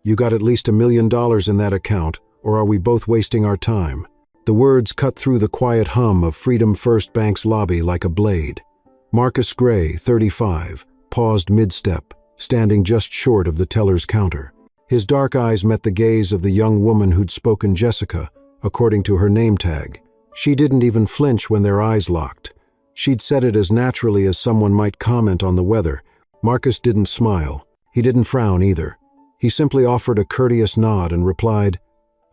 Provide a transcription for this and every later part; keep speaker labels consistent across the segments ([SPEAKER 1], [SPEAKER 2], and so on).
[SPEAKER 1] You got at least $1 million in that account, or are we both wasting our time?" The words cut through the quiet hum of Freedom First Bank's lobby like a blade. Marcus Gray, 35, paused mid-step, standing just short of the teller's counter. His dark eyes met the gaze of the young woman who'd spoken Jessica, according to her name tag. She didn't even flinch when their eyes locked. She'd said it as naturally as someone might comment on the weather. Marcus didn't smile. He didn't frown either. He simply offered a courteous nod and replied,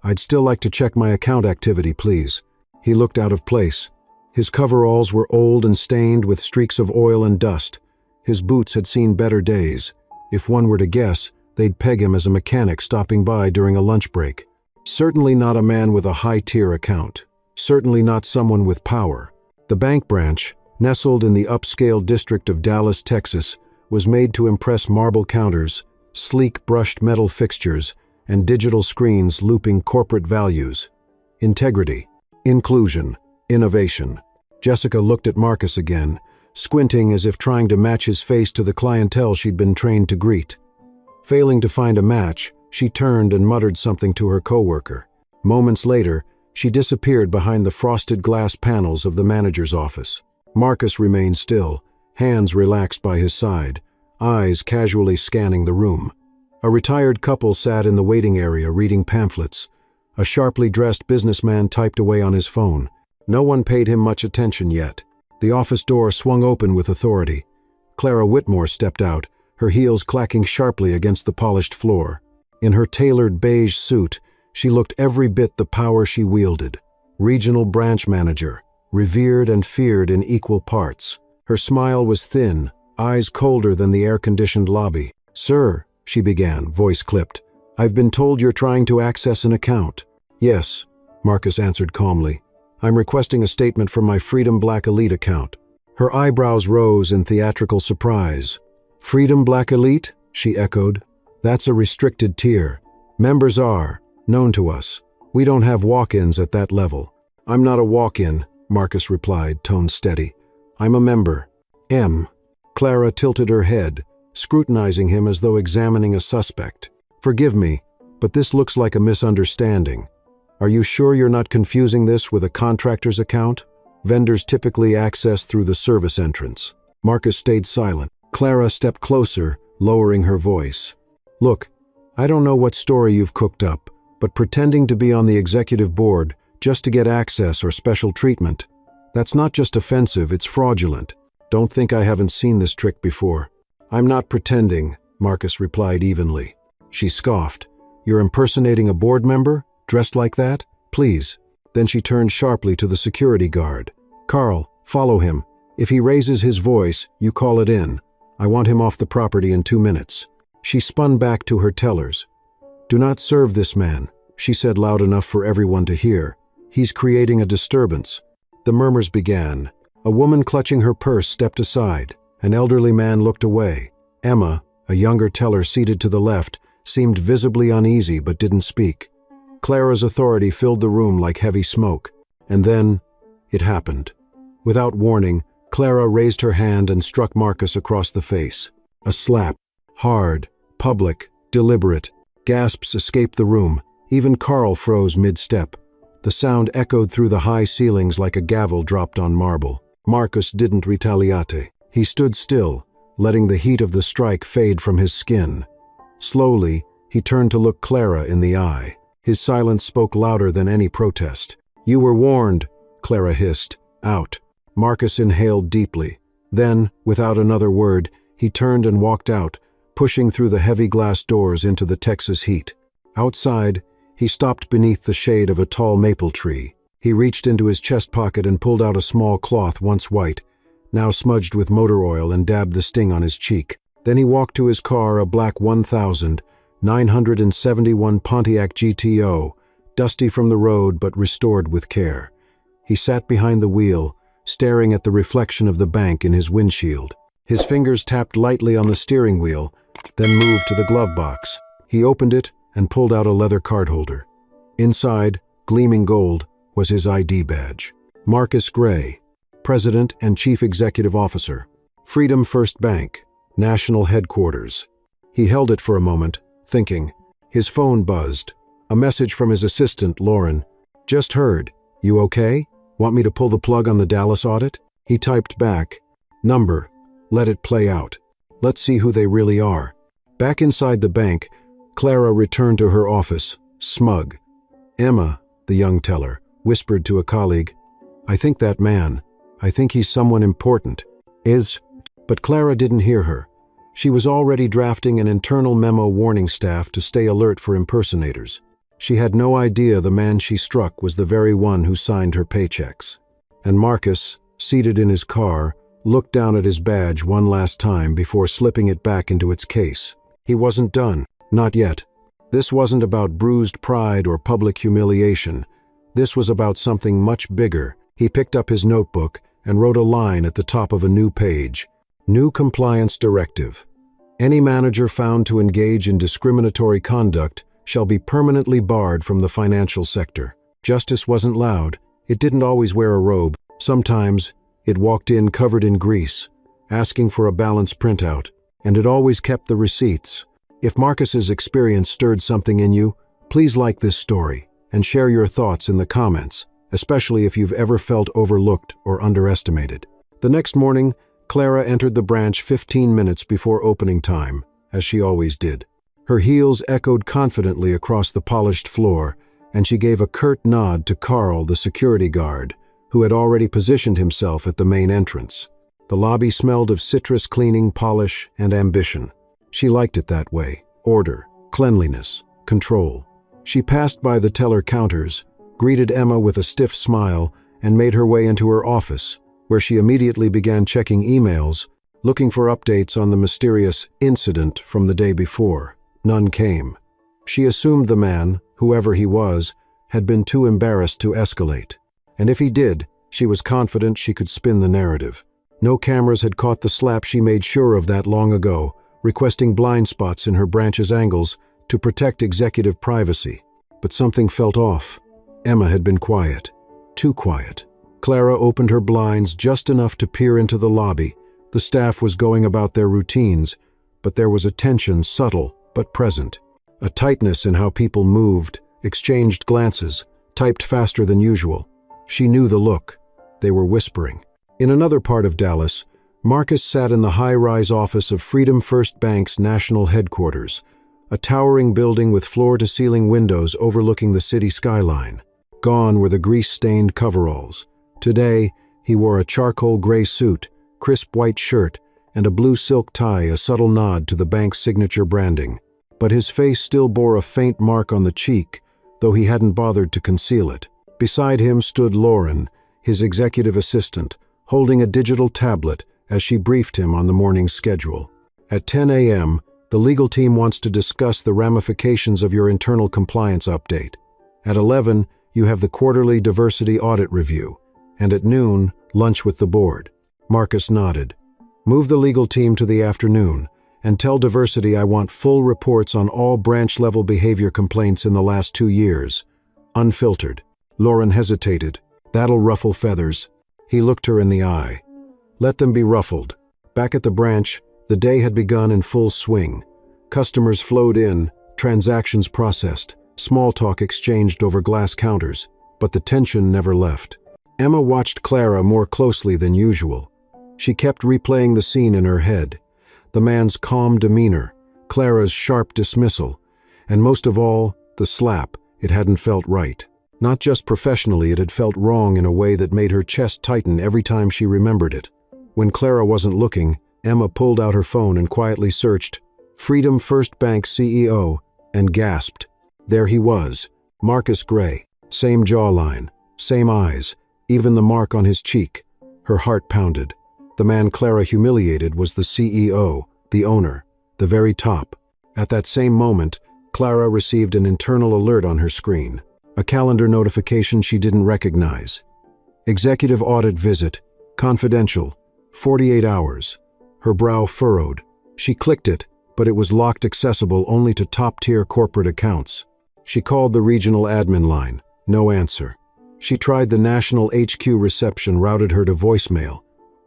[SPEAKER 1] "I'd still like to check my account activity, please." He looked out of place. His coveralls were old and stained with streaks of oil and dust. His boots had seen better days. If one were to guess, they'd peg him as a mechanic stopping by during a lunch break. Certainly not a man with a high-tier account. Certainly not someone with power. The bank branch, nestled in the upscale district of Dallas, Texas, was made to impress marble counters, sleek brushed metal fixtures, and digital screens looping corporate values. Integrity, inclusion, innovation. Jessica looked at Marcus again, squinting as if trying to match his face to the clientele she'd been trained to greet. Failing to find a match, she turned and muttered something to her coworker. Moments later, she disappeared behind the frosted glass panels of the manager's office. Marcus remained still, hands relaxed by his side, eyes casually scanning the room. A retired couple sat in the waiting area reading pamphlets. A sharply dressed businessman typed away on his phone. No one paid him much attention yet. The office door swung open with authority. Clara Whitmore stepped out, her heels clacking sharply against the polished floor. In her tailored beige suit, she looked every bit the power she wielded. Regional branch manager, revered and feared in equal parts. Her smile was thin, eyes colder than the air-conditioned lobby. "Sir," she began, voice clipped, "I've been told you're trying to access an account." "Yes," Marcus answered calmly. "I'm requesting a statement from my Freedom Black Elite account." Her eyebrows rose in theatrical surprise. "Freedom Black Elite?" she echoed. "That's a restricted tier. Members are known to us. We don't have walk-ins at that level." "I'm not a walk-in," Marcus replied, tone steady. "I'm a member." "M." Clara tilted her head, scrutinizing him as though examining a suspect. "Forgive me, but this looks like a misunderstanding. Are you sure you're not confusing this with a contractor's account? Vendors typically access through the service entrance." Marcus stayed silent. Clara stepped closer, lowering her voice. "Look, I don't know what story you've cooked up, but pretending to be on the executive board just to get access or special treatment, that's not just offensive, it's fraudulent. Don't think I haven't seen this trick before." "I'm not pretending," Marcus replied evenly. She scoffed. "You're impersonating a board member? Dressed like that? Please." Then she turned sharply to the security guard. "Carl, follow him. If he raises his voice, you call it in. I want him off the property in 2 minutes." She spun back to her tellers. "Do not serve this man," she said loud enough for everyone to hear. "He's creating a disturbance." The murmurs began. A woman clutching her purse stepped aside. An elderly man looked away. Emma, a younger teller seated to the left, seemed visibly uneasy but didn't speak. Clara's authority filled the room like heavy smoke. And then, it happened. Without warning, Clara raised her hand and struck Marcus across the face. A slap. Hard, public, deliberate. Gasps escaped the room. Even Carl froze mid-step. The sound echoed through the high ceilings like a gavel dropped on marble. Marcus didn't retaliate. He stood still, letting the heat of the strike fade from his skin. Slowly, he turned to look Clara in the eye. His silence spoke louder than any protest. "You were warned," Clara hissed. "Out." Marcus inhaled deeply. Then, without another word, he turned and walked out, pushing through the heavy glass doors into the Texas heat. Outside, he stopped beneath the shade of a tall maple tree. He reached into his chest pocket and pulled out a small cloth once white, now smudged with motor oil, and dabbed the sting on his cheek. Then he walked to his car, a black 1971 Pontiac GTO, dusty from the road but restored with care. He sat behind the wheel, staring at the reflection of the bank in his windshield. His fingers tapped lightly on the steering wheel, then moved to the glove box. He opened it and pulled out a leather card holder. Inside, gleaming gold, was his ID badge. Marcus Gray, President and Chief Executive Officer, Freedom First Bank, National Headquarters. He held it for a moment, thinking. His phone buzzed. A message from his assistant, Lauren. "Just heard. You okay? Want me to pull the plug on the Dallas audit?" He typed back. "Number. Let it play out. Let's see who they really are." Back inside the bank, Clara returned to her office, smug. "Emma," the young teller, whispered to a colleague, "I think he's someone important." But Clara didn't hear her. She was already drafting an internal memo warning staff to stay alert for impersonators. She had no idea the man she struck was the very one who signed her paychecks. And Marcus, seated in his car, looked down at his badge one last time before slipping it back into its case. He wasn't done. Not yet. This wasn't about bruised pride or public humiliation. This was about something much bigger. He picked up his notebook and wrote a line at the top of a new page. New compliance directive. Any manager found to engage in discriminatory conduct shall be permanently barred from the financial sector. Justice wasn't loud. It didn't always wear a robe. Sometimes it walked in covered in grease, asking for a balance printout, and it always kept the receipts. If Marcus's experience stirred something in you, please like this story and share your thoughts in the comments, especially if you've ever felt overlooked or underestimated. The next morning, Clara entered the branch 15 minutes before opening time, as she always did. Her heels echoed confidently across the polished floor, and she gave a curt nod to Carl, the security guard, who had already positioned himself at the main entrance. The lobby smelled of citrus cleaning, polish, and ambition. She liked it that way. Order, cleanliness, control. She passed by the teller counters, greeted Emma with a stiff smile, and made her way into her office, where she immediately began checking emails, looking for updates on the mysterious incident from the day before. None came. She assumed the man, whoever he was, had been too embarrassed to escalate. And if he did, she was confident she could spin the narrative. No cameras had caught the slap. She made sure of that long ago, requesting blind spots in her branch's angles to protect executive privacy. But something felt off. Emma had been quiet. Too quiet. Clara opened her blinds just enough to peer into the lobby. The staff was going about their routines, but there was a tension, subtle but present. A tightness in how people moved, exchanged glances, typed faster than usual. She knew the look. They were whispering. In another part of Dallas, Marcus sat in the high-rise office of Freedom First Bank's national headquarters, a towering building with floor-to-ceiling windows overlooking the city skyline. Gone were the grease-stained coveralls. Today, he wore a charcoal gray suit, crisp white shirt, and a blue silk tie, a subtle nod to the bank's signature branding. But his face still bore a faint mark on the cheek, though he hadn't bothered to conceal it. Beside him stood Lauren, his executive assistant, holding a digital tablet as she briefed him on the morning's schedule. At 10 a.m., the legal team wants to discuss the ramifications of your internal compliance update. At 11, you have the quarterly diversity audit review. And at noon, lunch with the board. Marcus nodded. Move the legal team to the afternoon, and tell diversity I want full reports on all branch-level behavior complaints in the last 2 years. Unfiltered. Lauren hesitated. That'll ruffle feathers. He looked her in the eye. Let them be ruffled. Back at the branch, the day had begun in full swing. Customers flowed in, transactions processed, small talk exchanged over glass counters, but the tension never left. Emma watched Clara more closely than usual. She kept replaying the scene in her head. The man's calm demeanor, Clara's sharp dismissal, and most of all, the slap. It hadn't felt right. Not just professionally, it had felt wrong in a way that made her chest tighten every time she remembered it. When Clara wasn't looking, Emma pulled out her phone and quietly searched Freedom First Bank CEO and gasped. There he was, Marcus Gray. Same jawline, same eyes, even the mark on his cheek. Her heart pounded. The man Clara humiliated was the CEO, the owner, the very top. At that same moment, Clara received an internal alert on her screen, a calendar notification she didn't recognize. Executive audit visit, confidential, 48 hours. Her brow furrowed. She clicked it, but it was locked accessible only to top-tier corporate accounts. She called the regional admin line. No answer. She tried the national HQ reception, routed her to voicemail.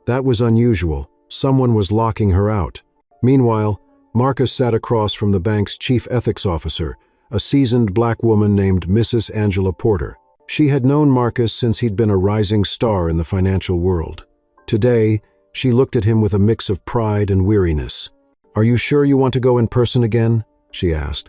[SPEAKER 1] That was unusual. Someone was locking her out. Meanwhile, Marcus sat across from the bank's chief ethics officer, a seasoned black woman named Mrs. Angela Porter. She had known Marcus since he'd been a rising star in the financial world. Today, she looked at him with a mix of pride and weariness. "Are you sure you want to go in person again?" she asked.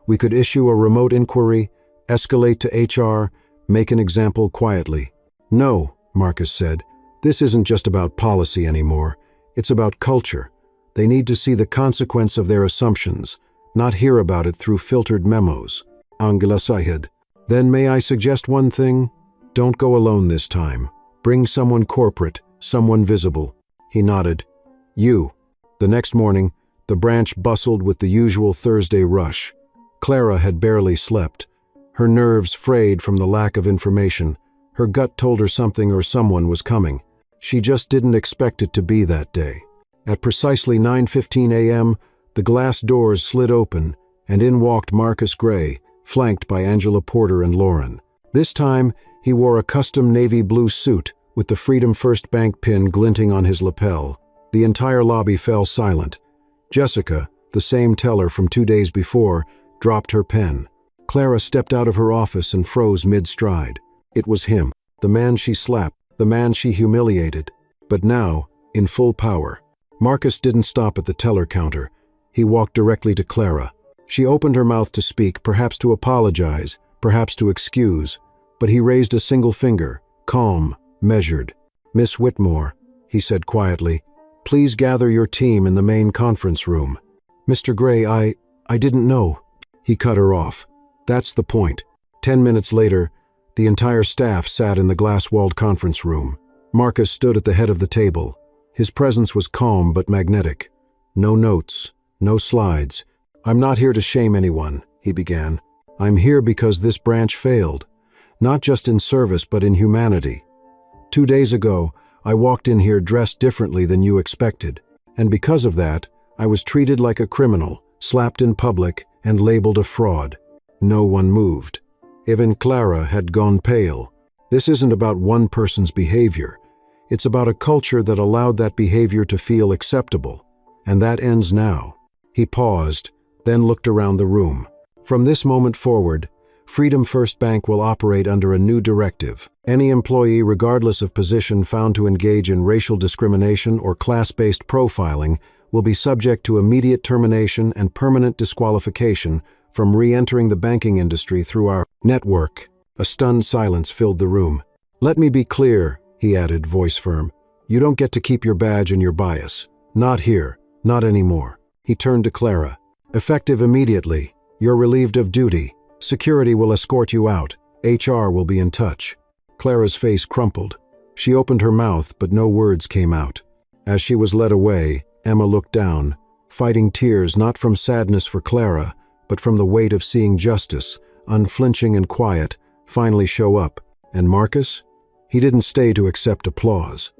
[SPEAKER 1] "We could issue a remote inquiry, escalate to HR, make an example quietly." "No," Marcus said. "This isn't just about policy anymore. It's about culture. They need to see the consequence of their assumptions, not hear about it through filtered memos." Angela sighed. "Then may I suggest one thing? Don't go alone this time. Bring someone corporate, someone visible." He nodded. "You." The next morning, the branch bustled with the usual Thursday rush. Clara had barely slept. Her nerves frayed from the lack of information. Her gut told her something or someone was coming. She just didn't expect it to be that day. At precisely 9:15 a.m., the glass doors slid open, and in walked Marcus Gray, flanked by Angela Porter and Lauren. This time, he wore a custom navy blue suit with the Freedom First Bank pin glinting on his lapel. The entire lobby fell silent. Jessica, the same teller from 2 days before, dropped her pen. Clara stepped out of her office and froze mid-stride. It was him, the man she slapped, the man she humiliated. But now, in full power. Marcus didn't stop at the teller counter. He walked directly to Clara. She opened her mouth to speak, perhaps to apologize, perhaps to excuse, but he raised a single finger, calm, measured. "Miss Whitmore," he said quietly, "please gather your team in the main conference room." "Mr. Gray, I didn't know." He cut her off. "That's the point." 10 minutes later, the entire staff sat in the glass-walled conference room. Marcus stood at the head of the table. His presence was calm but magnetic. "No notes, no slides. I'm not here to shame anyone," he began. "I'm here because this branch failed, not just in service but in humanity. 2 days ago, I walked in here dressed differently than you expected, and because of that, I was treated like a criminal, slapped in public, and labeled a fraud. No one moved. Even Clara had gone pale. This isn't about one person's behavior. It's about a culture that allowed that behavior to feel acceptable. And that ends now." He paused, then looked around the room. "From this moment forward, Freedom First Bank will operate under a new directive. Any employee, regardless of position, found to engage in racial discrimination or class-based profiling will be subject to immediate termination and permanent disqualification from re-entering the banking industry through our network." A stunned silence filled the room. "Let me be clear," he added, voice firm. "You don't get to keep your badge and your bias. Not here. Not anymore." He turned to Clara. "Effective immediately. You're relieved of duty. Security will escort you out. HR will be in touch." Clara's face crumpled. She opened her mouth, but no words came out. As she was led away, Emma looked down, fighting tears not from sadness for Clara, but from the weight of seeing justice, unflinching and quiet, finally show up. And Marcus? He didn't stay to accept applause.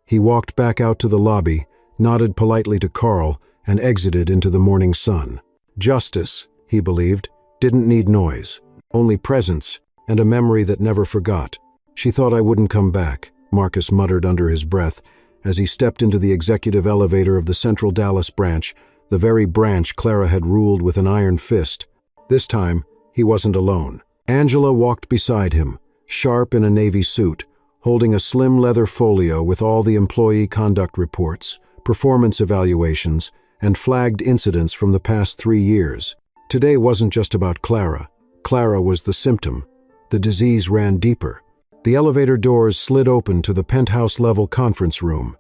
[SPEAKER 1] He walked back out to the lobby, nodded politely to Carl, and exited into the morning sun. Justice, he believed, didn't need noise, only presence, and a memory that never forgot. "She thought I wouldn't come back," Marcus muttered under his breath as he stepped into the executive elevator of the Central Dallas branch, the very branch Clara had ruled with an iron fist. This time, he wasn't alone. Angela walked beside him, sharp in a navy suit, holding a slim leather folio with all the employee conduct reports, performance evaluations, and flagged incidents from the past 3 years. Today wasn't just about Clara. Clara was the symptom. The disease ran deeper. The elevator doors slid open to the penthouse-level conference room.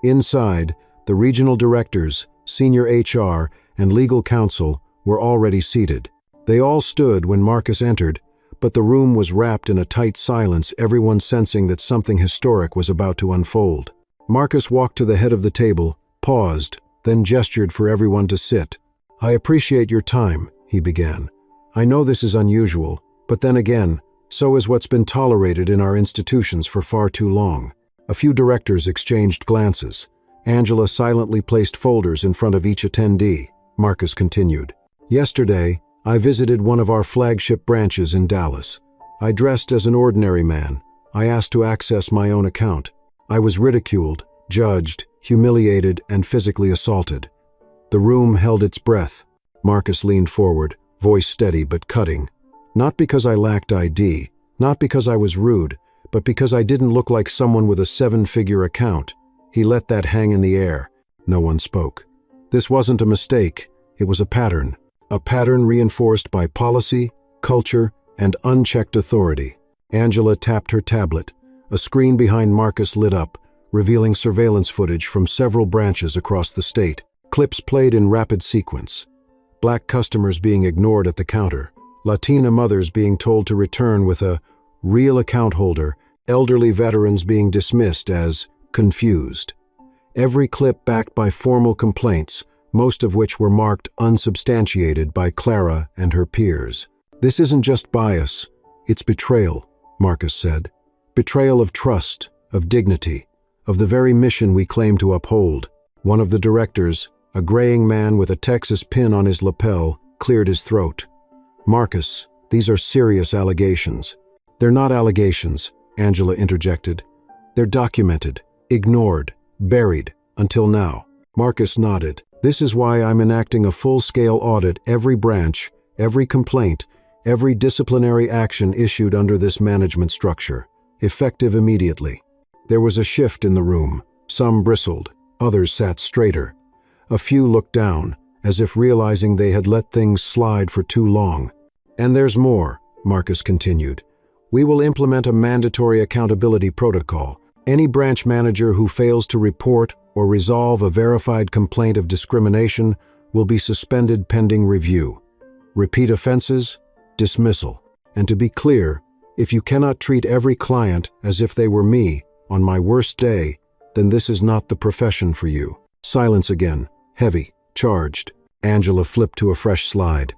[SPEAKER 1] Inside, the regional directors, senior HR, and legal counsel were already seated. They all stood when Marcus entered, but the room was wrapped in a tight silence, everyone sensing that something historic was about to unfold. Marcus walked to the head of the table, paused, then gestured for everyone to sit. "I appreciate your time," he began. "I know this is unusual, but then again, so is what's been tolerated in our institutions for far too long." A few directors exchanged glances. Angela silently placed folders in front of each attendee. Marcus continued. "Yesterday, I visited one of our flagship branches in Dallas. I dressed as an ordinary man. I asked to access my own account. I was ridiculed, judged, humiliated, and physically assaulted." The room held its breath. Marcus leaned forward, voice steady but cutting. "Not because I lacked ID, not because I was rude, but because I didn't look like someone with a 7-figure account." He let that hang in the air. No one spoke. This wasn't a mistake, it was a pattern reinforced by policy, culture, and unchecked authority. Angela tapped her tablet. A screen behind Marcus lit up, revealing surveillance footage from several branches across the state. Clips played in rapid sequence. Black customers being ignored at the counter, Latina mothers being told to return with a real account holder, elderly veterans being dismissed as confused. Every clip backed by formal complaints, most of which were marked unsubstantiated by Clara and her peers. "This isn't just bias, it's betrayal," Marcus said. "Betrayal of trust, of dignity, of the very mission we claim to uphold." One of the directors, a graying man with a Texas pin on his lapel, cleared his throat. "Marcus, these are serious allegations." "They're not allegations," Angela interjected. "They're documented, ignored, buried, until now." Marcus nodded. "This is why I'm enacting a full-scale audit every branch, every complaint, every disciplinary action issued under this management structure, effective immediately." There was a shift in the room. Some bristled, others sat straighter. A few looked down, as if realizing they had let things slide for too long. "And there's more," Marcus continued. "We will implement a mandatory accountability protocol. Any branch manager who fails to report or resolve a verified complaint of discrimination will be suspended pending review. Repeat offenses, dismissal. And to be clear, if you cannot treat every client as if they were me on my worst day, then this is not the profession for you." Silence again, heavy, charged. Angela flipped to a fresh slide.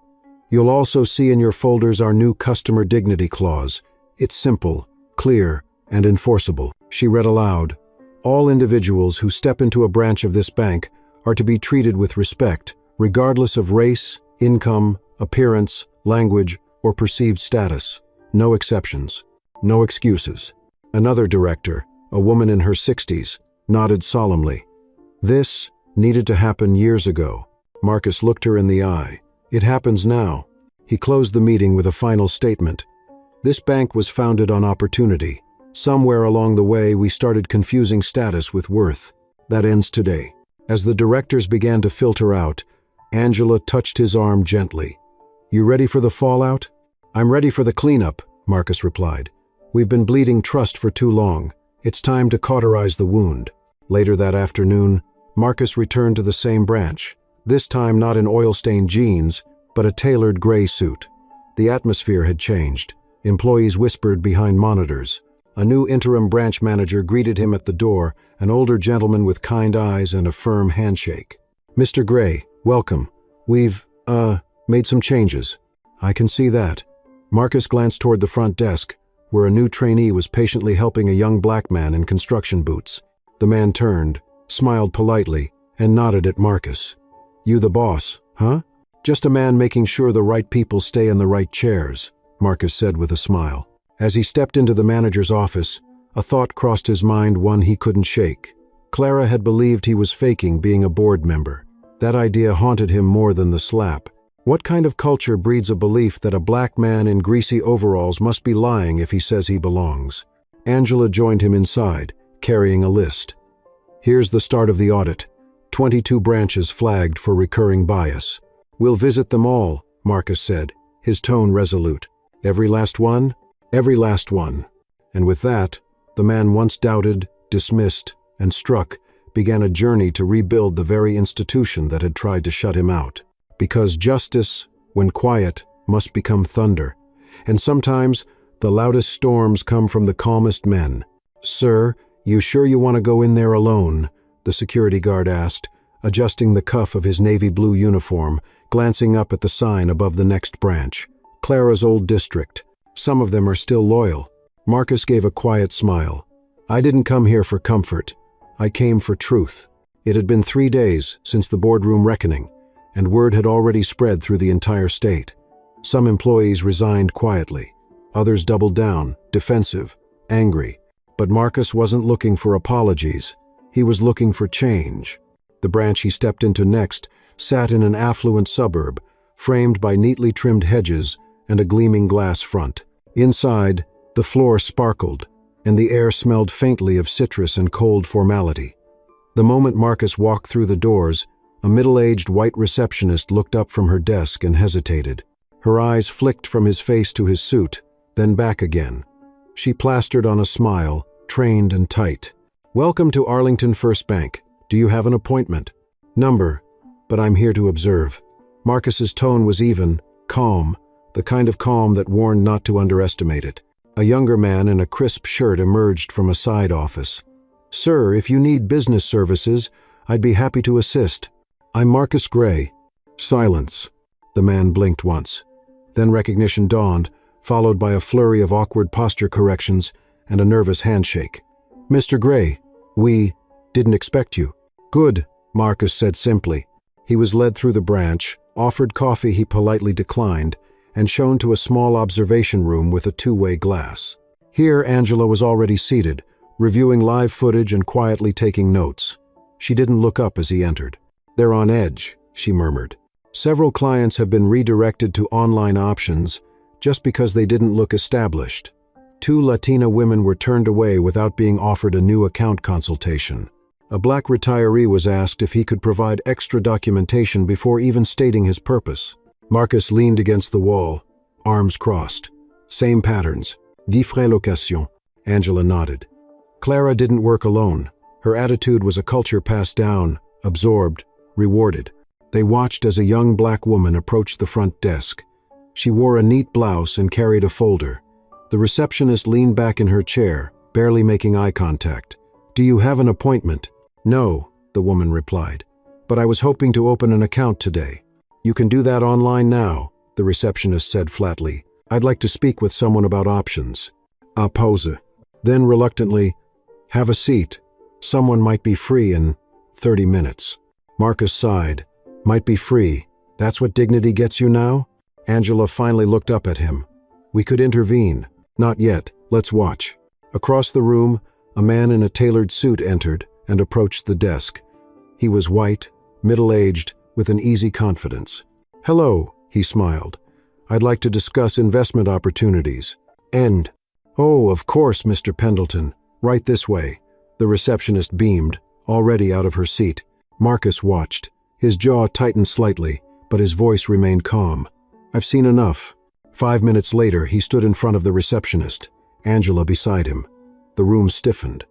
[SPEAKER 1] "You'll also see in your folders our new customer dignity clause. It's simple, clear, and enforceable." She read aloud, "All individuals who step into a branch of this bank are to be treated with respect, regardless of race, income, appearance, language, or perceived status. No exceptions. No excuses." Another director, a woman in her 60s, nodded solemnly. "This needed to happen years ago." Marcus looked her in the eye. "It happens now." He closed the meeting with a final statement. "This bank was founded on opportunity. Somewhere along the way, we started confusing status with worth. That ends today." As the directors began to filter out, Angela touched his arm gently. "You ready for the fallout?" "I'm ready for the cleanup," Marcus replied. "We've been bleeding trust for too long. It's time to cauterize the wound." Later that afternoon, Marcus returned to the same branch, this time not in oil-stained jeans, but a tailored gray suit. The atmosphere had changed. Employees whispered behind monitors. A new interim branch manager greeted him at the door, an older gentleman with kind eyes and a firm handshake. "Mr. Gray, welcome. We've, made some changes." "I can see that." Marcus glanced toward the front desk, where a new trainee was patiently helping a young black man in construction boots. The man turned, smiled politely, and nodded at Marcus. "You the boss, huh?" "Just a man making sure the right people stay in the right chairs," Marcus said with a smile. As he stepped into the manager's office, a thought crossed his mind, one he couldn't shake. Clara had believed he was faking being a board member. That idea haunted him more than the slap. What kind of culture breeds a belief that a black man in greasy overalls must be lying if he says he belongs? Angela joined him inside, carrying a list. "Here's the start of the audit. 22 branches flagged for recurring bias. We'll visit them all," Marcus said, his tone resolute. "Every last one? Every last one." And with that, the man once doubted, dismissed, and struck began a journey to rebuild the very institution that had tried to shut him out. Because justice, when quiet, must become thunder. And sometimes, the loudest storms come from the calmest men. "Sir, you sure you want to go in there alone?" the security guard asked, adjusting the cuff of his navy blue uniform, glancing up at the sign above the next branch. Clara's old district. Some of them are still loyal. Marcus gave a quiet smile. "I didn't come here for comfort. I came for truth." It had been 3 days since the boardroom reckoning, and word had already spread through the entire state. Some employees resigned quietly. Others doubled down, defensive, angry. But Marcus wasn't looking for apologies. He was looking for change. The branch he stepped into next sat in an affluent suburb, framed by neatly trimmed hedges and a gleaming glass front. Inside, the floor sparkled, and the air smelled faintly of citrus and cold formality. The moment Marcus walked through the doors, a middle-aged white receptionist looked up from her desk and hesitated. Her eyes flicked from his face to his suit, then back again. She plastered on a smile, trained and tight. "Welcome to Arlington First Bank. Do you have an appointment?" "Number, but I'm here to observe." Marcus's tone was even, calm, the kind of calm that warned not to underestimate it. A younger man in a crisp shirt emerged from a side office. "Sir, if you need business services, I'd be happy to assist. I'm Marcus Gray." Silence. The man blinked once. Then recognition dawned, followed by a flurry of awkward posture corrections and a nervous handshake. "Mr. Gray, we didn't expect you." "Good," Marcus said simply. He was led through the branch, offered coffee he politely declined, and shown to a small observation room with a two-way glass. Here Angela was already seated, reviewing live footage and quietly taking notes. She didn't look up as he entered. "They're on edge," she murmured. "Several clients have been redirected to online options just because they didn't look established. 2 Latina women were turned away without being offered a new account consultation. A black retiree was asked if he could provide extra documentation before even stating his purpose." Marcus leaned against the wall, arms crossed. "Same patterns. Différentes locations." Angela nodded. Clara didn't work alone. Her attitude was a culture passed down, absorbed, rewarded. They watched as a young black woman approached the front desk. She wore a neat blouse and carried a folder. The receptionist leaned back in her chair, barely making eye contact. "Do you have an appointment?" "No," the woman replied. "But I was hoping to open an account today." "You can do that online now," the receptionist said flatly. "I'd like to speak with someone about options." A pause. Then reluctantly, "Have a seat. Someone might be free in 30 minutes. Marcus sighed. "Might be free. That's what dignity gets you now?" Angela finally looked up at him. "We could intervene." "Not yet. Let's watch." Across the room, a man in a tailored suit entered and approached the desk. He was white, middle-aged, with an easy confidence. "Hello," he smiled. "I'd like to discuss investment opportunities." "And?" "Oh, of course, Mr. Pendleton. Right this way." The receptionist beamed, already out of her seat. Marcus watched. His jaw tightened slightly, but his voice remained calm. "I've seen enough." 5 minutes later, he stood in front of the receptionist, Angela beside him. The room stiffened.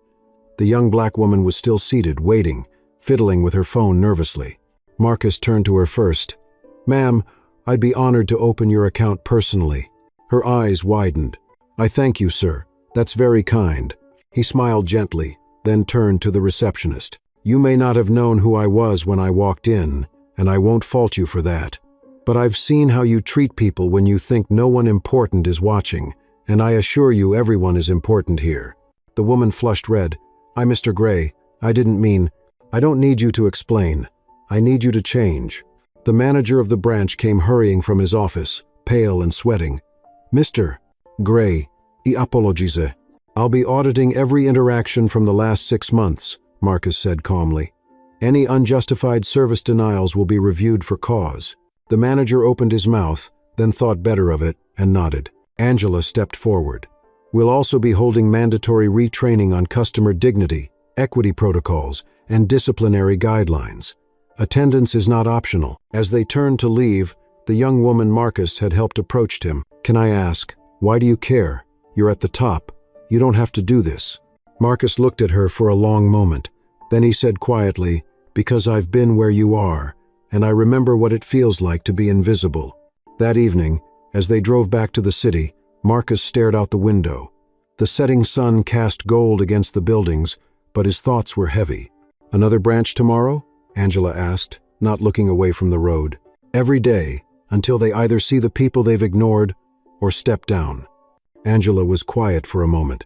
[SPEAKER 1] The young black woman was still seated, waiting, fiddling with her phone nervously. Marcus turned to her first. "Ma'am, I'd be honored to open your account personally." Her eyes widened. "I thank you, sir. That's very kind." He smiled gently, then turned to the receptionist. "You may not have known who I was when I walked in, and I won't fault you for that. But I've seen how you treat people when you think no one important is watching, and I assure you everyone is important here." The woman flushed red. "I'm Mr. Gray. I didn't mean—" "I don't need you to explain. I need you to change." The manager of the branch came hurrying from his office, pale and sweating. "Mr. Gray, I apologize. I'll be auditing every interaction from the last 6 months," Marcus said calmly. "Any unjustified service denials will be reviewed for cause." The manager opened his mouth, then thought better of it and nodded. Angela stepped forward. "We'll also be holding mandatory retraining on customer dignity, equity protocols, and disciplinary guidelines. Attendance is not optional." As they turned to leave, the young woman Marcus had helped approached him. "Can I ask, why do you care? You're at the top. You don't have to do this." Marcus looked at her for a long moment. Then he said quietly, "Because I've been where you are, and I remember what it feels like to be invisible." That evening, as they drove back to the city, Marcus stared out the window. The setting sun cast gold against the buildings, but his thoughts were heavy. "Another branch tomorrow?" Angela asked, not looking away from the road. "Every day, until they either see the people they've ignored or step down." Angela was quiet for a moment.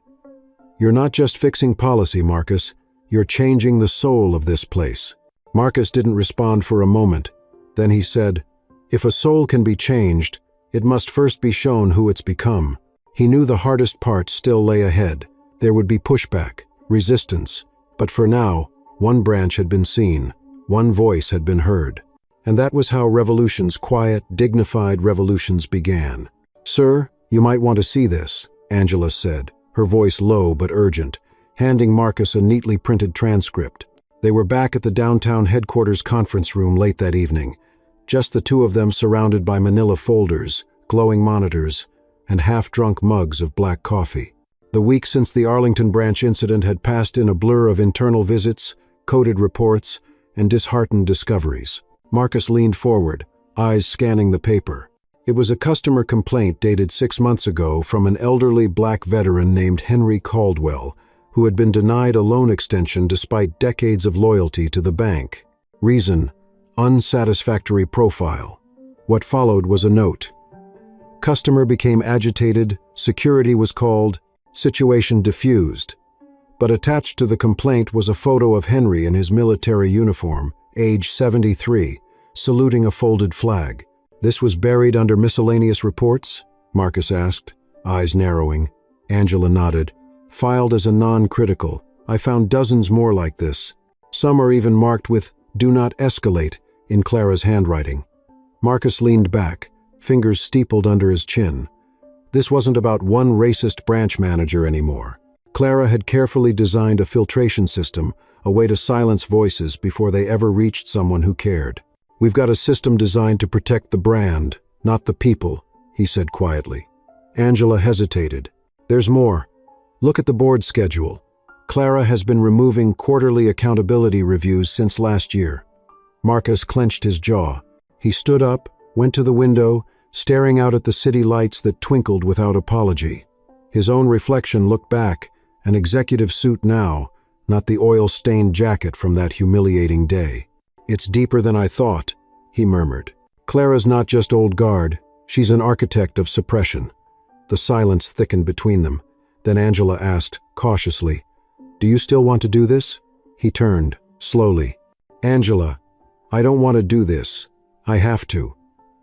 [SPEAKER 1] "You're not just fixing policy, Marcus. You're changing the soul of this place." Marcus didn't respond for a moment. Then he said, "If a soul can be changed, it must first be shown who it's become." He knew the hardest part still lay ahead. There would be pushback, resistance. But for now, one branch had been seen. One voice had been heard. And that was how revolutions, quiet, dignified revolutions, began. "Sir, you might want to see this," Angela said, her voice low but urgent, handing Marcus a neatly printed transcript. They were back at the downtown headquarters conference room late that evening, just the two of them surrounded by manila folders, glowing monitors, and half-drunk mugs of black coffee. The week since the Arlington branch incident had passed in a blur of internal visits, coded reports, and disheartened discoveries. Marcus leaned forward, eyes scanning the paper. It was a customer complaint dated 6 months ago from an elderly black veteran named Henry Caldwell, who had been denied a loan extension despite decades of loyalty to the bank. Reason: unsatisfactory profile. What followed was a note. Customer became agitated, security was called, situation diffused. But attached to the complaint was a photo of Henry in his military uniform, age 73, saluting a folded flag. "This was buried under miscellaneous reports?" Marcus asked, eyes narrowing. Angela nodded. "Filed as a non-critical. I found dozens more like this. Some are even marked with 'Do not escalate' in Clara's handwriting." Marcus leaned back, fingers steepled under his chin. This wasn't about one racist branch manager anymore. Clara had carefully designed a filtration system, a way to silence voices before they ever reached someone who cared. "We've got a system designed to protect the brand, not the people," he said quietly. Angela hesitated. "There's more. Look at the board schedule. Clara has been removing quarterly accountability reviews since last year." Marcus clenched his jaw. He stood up, went to the window, staring out at the city lights that twinkled without apology. His own reflection looked back, an executive suit now, not the oil-stained jacket from that humiliating day. "It's deeper than I thought," he murmured. "Clara's not just old guard, she's an architect of suppression." The silence thickened between them. Then Angela asked, cautiously, "Do you still want to do this?" He turned, slowly. "Angela, I don't want to do this. I have to.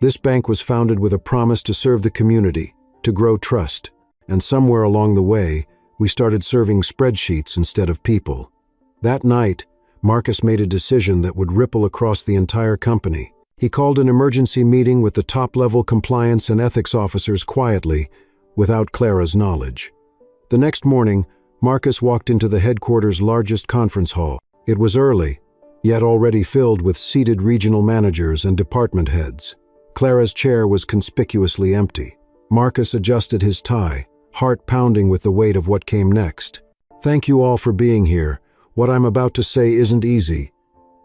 [SPEAKER 1] This bank was founded with a promise to serve the community, to grow trust. And somewhere along the way, we started serving spreadsheets instead of people. That night, Marcus made a decision that would ripple across the entire company. He called an emergency meeting with the top-level compliance and ethics officers quietly, without Clara's knowledge. The next morning, Marcus walked into the headquarters' largest conference hall. It was early, yet already filled with seated regional managers and department heads. Clara's chair was conspicuously empty. Marcus adjusted his tie, heart pounding with the weight of what came next. "Thank you all for being here. What I'm about to say isn't easy,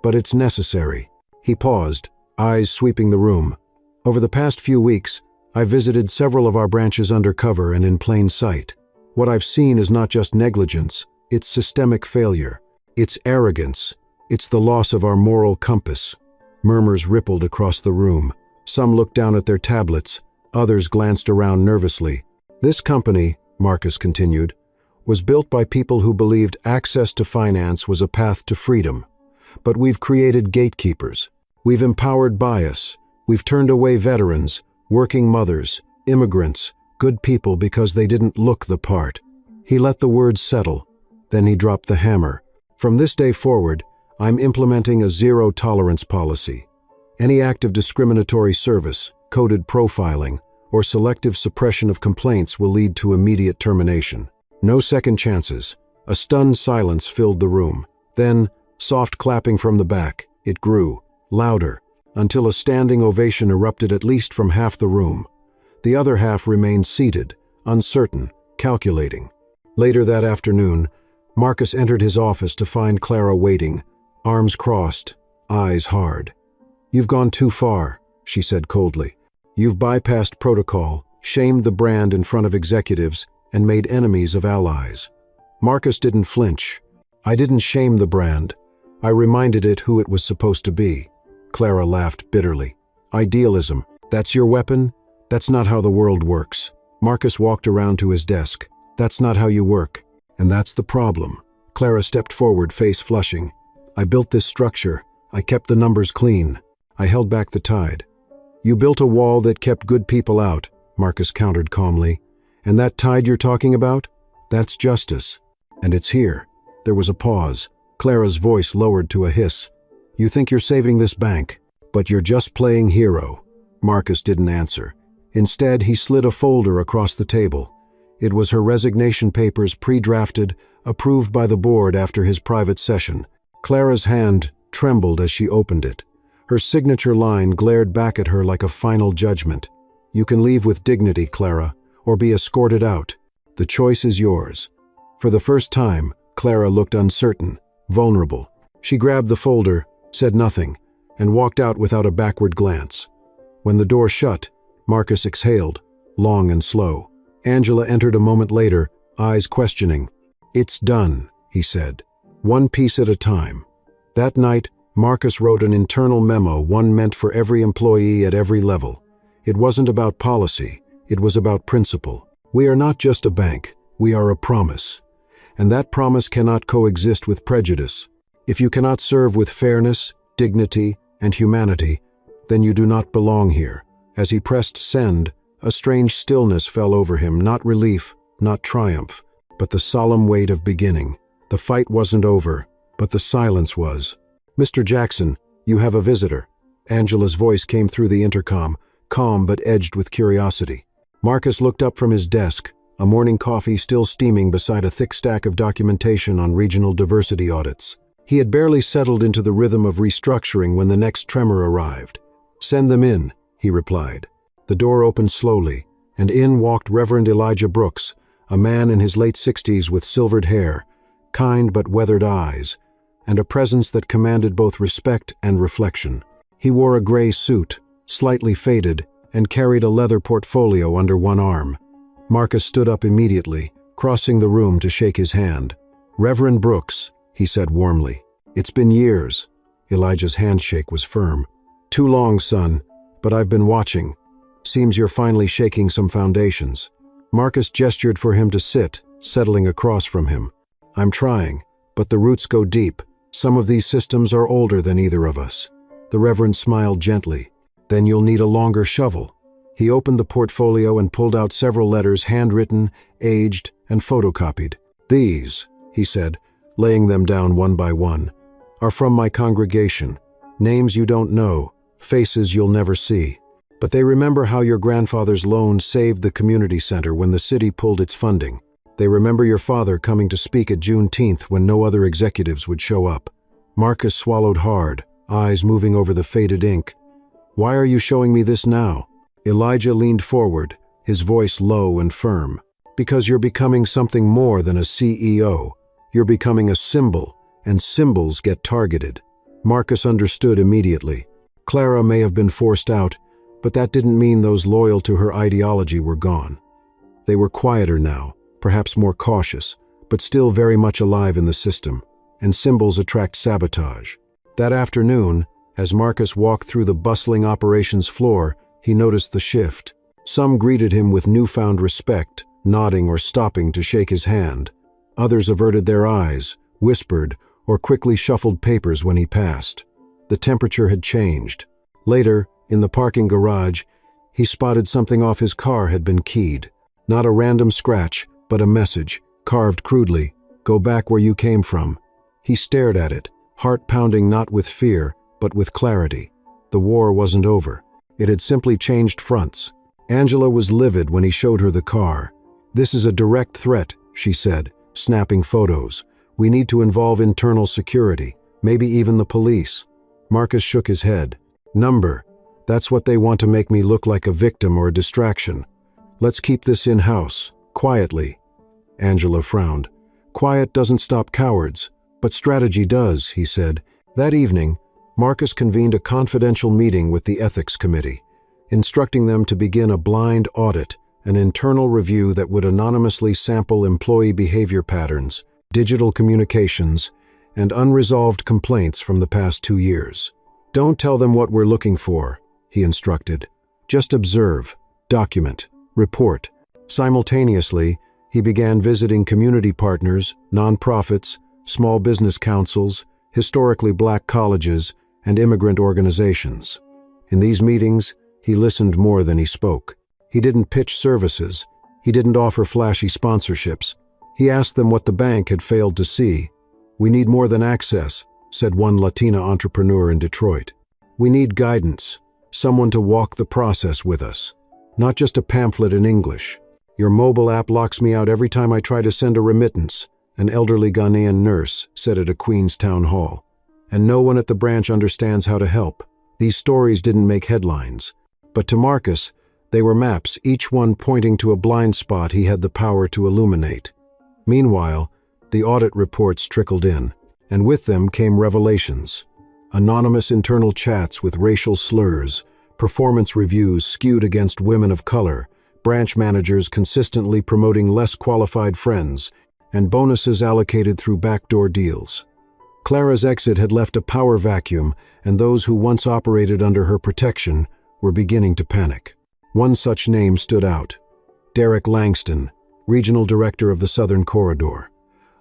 [SPEAKER 1] but it's necessary." He paused, eyes sweeping the room. "Over the past few weeks, I've visited several of our branches undercover and in plain sight. What I've seen is not just negligence, it's systemic failure. It's arrogance. It's the loss of our moral compass." Murmurs rippled across the room. Some looked down at their tablets, others glanced around nervously. "This company," Marcus continued, "was built by people who believed access to finance was a path to freedom. But we've created gatekeepers. We've empowered bias. We've turned away veterans, working mothers, immigrants, good people because they didn't look the part." He let the words settle. Then he dropped the hammer. "From this day forward, I'm implementing a zero-tolerance policy. Any act of discriminatory service, coded profiling, or selective suppression of complaints will lead to immediate termination. No second chances." A stunned silence filled the room. Then, soft clapping from the back. It grew, louder, until a standing ovation erupted at least from half the room. The other half remained seated, uncertain, calculating. Later that afternoon, Marcus entered his office to find Clara waiting, arms crossed, eyes hard. "You've gone too far," she said coldly. "You've bypassed protocol, shamed the brand in front of executives, and made enemies of allies." Marcus didn't flinch. "I didn't shame the brand. I reminded it who it was supposed to be." Clara laughed bitterly. "Idealism, that's your weapon? That's not how the world works." Marcus walked around to his desk. "That's not how you work. And that's the problem." Clara stepped forward, face flushing. "I built this structure. I kept the numbers clean. I held back the tide." "You built a wall that kept good people out," Marcus countered calmly. "And that tide you're talking about? That's justice. And it's here." There was a pause. Clara's voice lowered to a hiss. "You think you're saving this bank, But you're just playing hero." Marcus didn't answer. Instead, he slid a folder across the table. It was her resignation papers, pre-drafted, approved by the board after his private session. Clara's hand trembled as she opened it. Her signature line glared back at her like a final judgment. "You can leave with dignity, Clara, or be escorted out. The choice is yours." For the first time, Clara looked uncertain, vulnerable. She grabbed the folder, said nothing, and walked out without a backward glance. When the door shut, Marcus exhaled, long and slow. Angela entered a moment later, eyes questioning. "It's done," he said, "one piece at a time." That night, Marcus wrote an internal memo, one meant for every employee at every level. It wasn't about policy, it was about principle. We are not just a bank, we are a promise. And that promise cannot coexist with prejudice. If you cannot serve with fairness, dignity, and humanity, then you do not belong here. As he pressed send, a strange stillness fell over him, not relief, not triumph, but the solemn weight of beginning. The fight wasn't over, but the silence was. "Mr. Jackson, you have a visitor." Angela's voice came through the intercom, calm but edged with curiosity. Marcus looked up from his desk, a morning coffee still steaming beside a thick stack of documentation on regional diversity audits. He had barely settled into the rhythm of restructuring when the next tremor arrived. "Send them in," he replied. The door opened slowly, and in walked Reverend Elijah Brooks, a man in his late 60s with silvered hair, kind but weathered eyes, and a presence that commanded both respect and reflection. He wore a gray suit, slightly faded, and carried a leather portfolio under one arm. Marcus stood up immediately, crossing the room to shake his hand. "Reverend Brooks," he said warmly. "It's been years." Elijah's handshake was firm. "Too long, son, but I've been watching. Seems you're finally shaking some foundations." Marcus gestured for him to sit, settling across from him. "I'm trying, but the roots go deep. Some of these systems are older than either of us." The Reverend smiled gently. "Then you'll need a longer shovel." He opened the portfolio and pulled out several letters, handwritten, aged, and photocopied. "These," he said, laying them down one by one, "are from my congregation. Names you don't know, faces you'll never see. But they remember how your grandfather's loan saved the community center when the city pulled its funding. They remember your father coming to speak at Juneteenth when no other executives would show up." Marcus swallowed hard, eyes moving over the faded ink. "Why are you showing me this now?" Elijah leaned forward, his voice low and firm. "Because you're becoming something more than a CEO. You're becoming a symbol, and symbols get targeted." Marcus understood immediately. Clara may have been forced out, but that didn't mean those loyal to her ideology were gone. They were quieter now, perhaps more cautious, but still very much alive in the system, and symbols attract sabotage. That afternoon, as Marcus walked through the bustling operations floor, he noticed the shift. Some greeted him with newfound respect, nodding or stopping to shake his hand. Others averted their eyes, whispered, or quickly shuffled papers when he passed. The temperature had changed. Later, in the parking garage, he spotted something off his car had been keyed. Not a random scratch, but a message, carved crudely, "Go back where you came from." He stared at it, heart pounding not with fear, but with clarity. The war wasn't over. It had simply changed fronts. Angela was livid when he showed her the car. "This is a direct threat," she said, snapping photos. "We need to involve internal security, maybe even the police." Marcus shook his head. "Number. That's what they want to make me look like a victim or a distraction. Let's keep this in-house, quietly." Angela frowned. "Quiet doesn't stop cowards, but strategy does," he said. That evening, Marcus convened a confidential meeting with the Ethics Committee, instructing them to begin a blind audit, an internal review that would anonymously sample employee behavior patterns, digital communications, and unresolved complaints from the past 2 years. "Don't tell them what we're looking for," he instructed. "Just observe, document, report." Simultaneously, he began visiting community partners, nonprofits, small business councils, historically black colleges, and immigrant organizations. In these meetings, he listened more than he spoke. He didn't pitch services. He didn't offer flashy sponsorships. He asked them what the bank had failed to see. "We need more than access," said one Latina entrepreneur in Detroit. We need guidance, someone to walk the process with us. Not just a pamphlet in English. Your mobile app locks me out every time I try to send a remittance, an elderly Ghanaian nurse said at a Queen's town hall. And no one at the branch understands how to help. These stories didn't make headlines. But to Marcus, they were maps, each one pointing to a blind spot he had the power to illuminate. Meanwhile, the audit reports trickled in, and with them came revelations. Anonymous internal chats with racial slurs, performance reviews skewed against women of color, branch managers consistently promoting less qualified friends, and bonuses allocated through backdoor deals. Clara's exit had left a power vacuum, and those who once operated under her protection were beginning to panic. One such name stood out: Derek Langston, regional director of the Southern Corridor.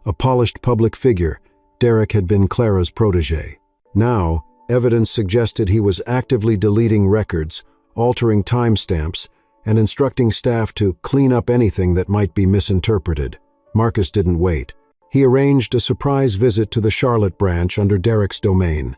[SPEAKER 1] A polished public figure, Derek had been Clara's protege. Now, evidence suggested he was actively deleting records, altering timestamps, and instructing staff to clean up anything that might be misinterpreted. Marcus didn't wait. He arranged a surprise visit to the Charlotte branch under Derek's domain.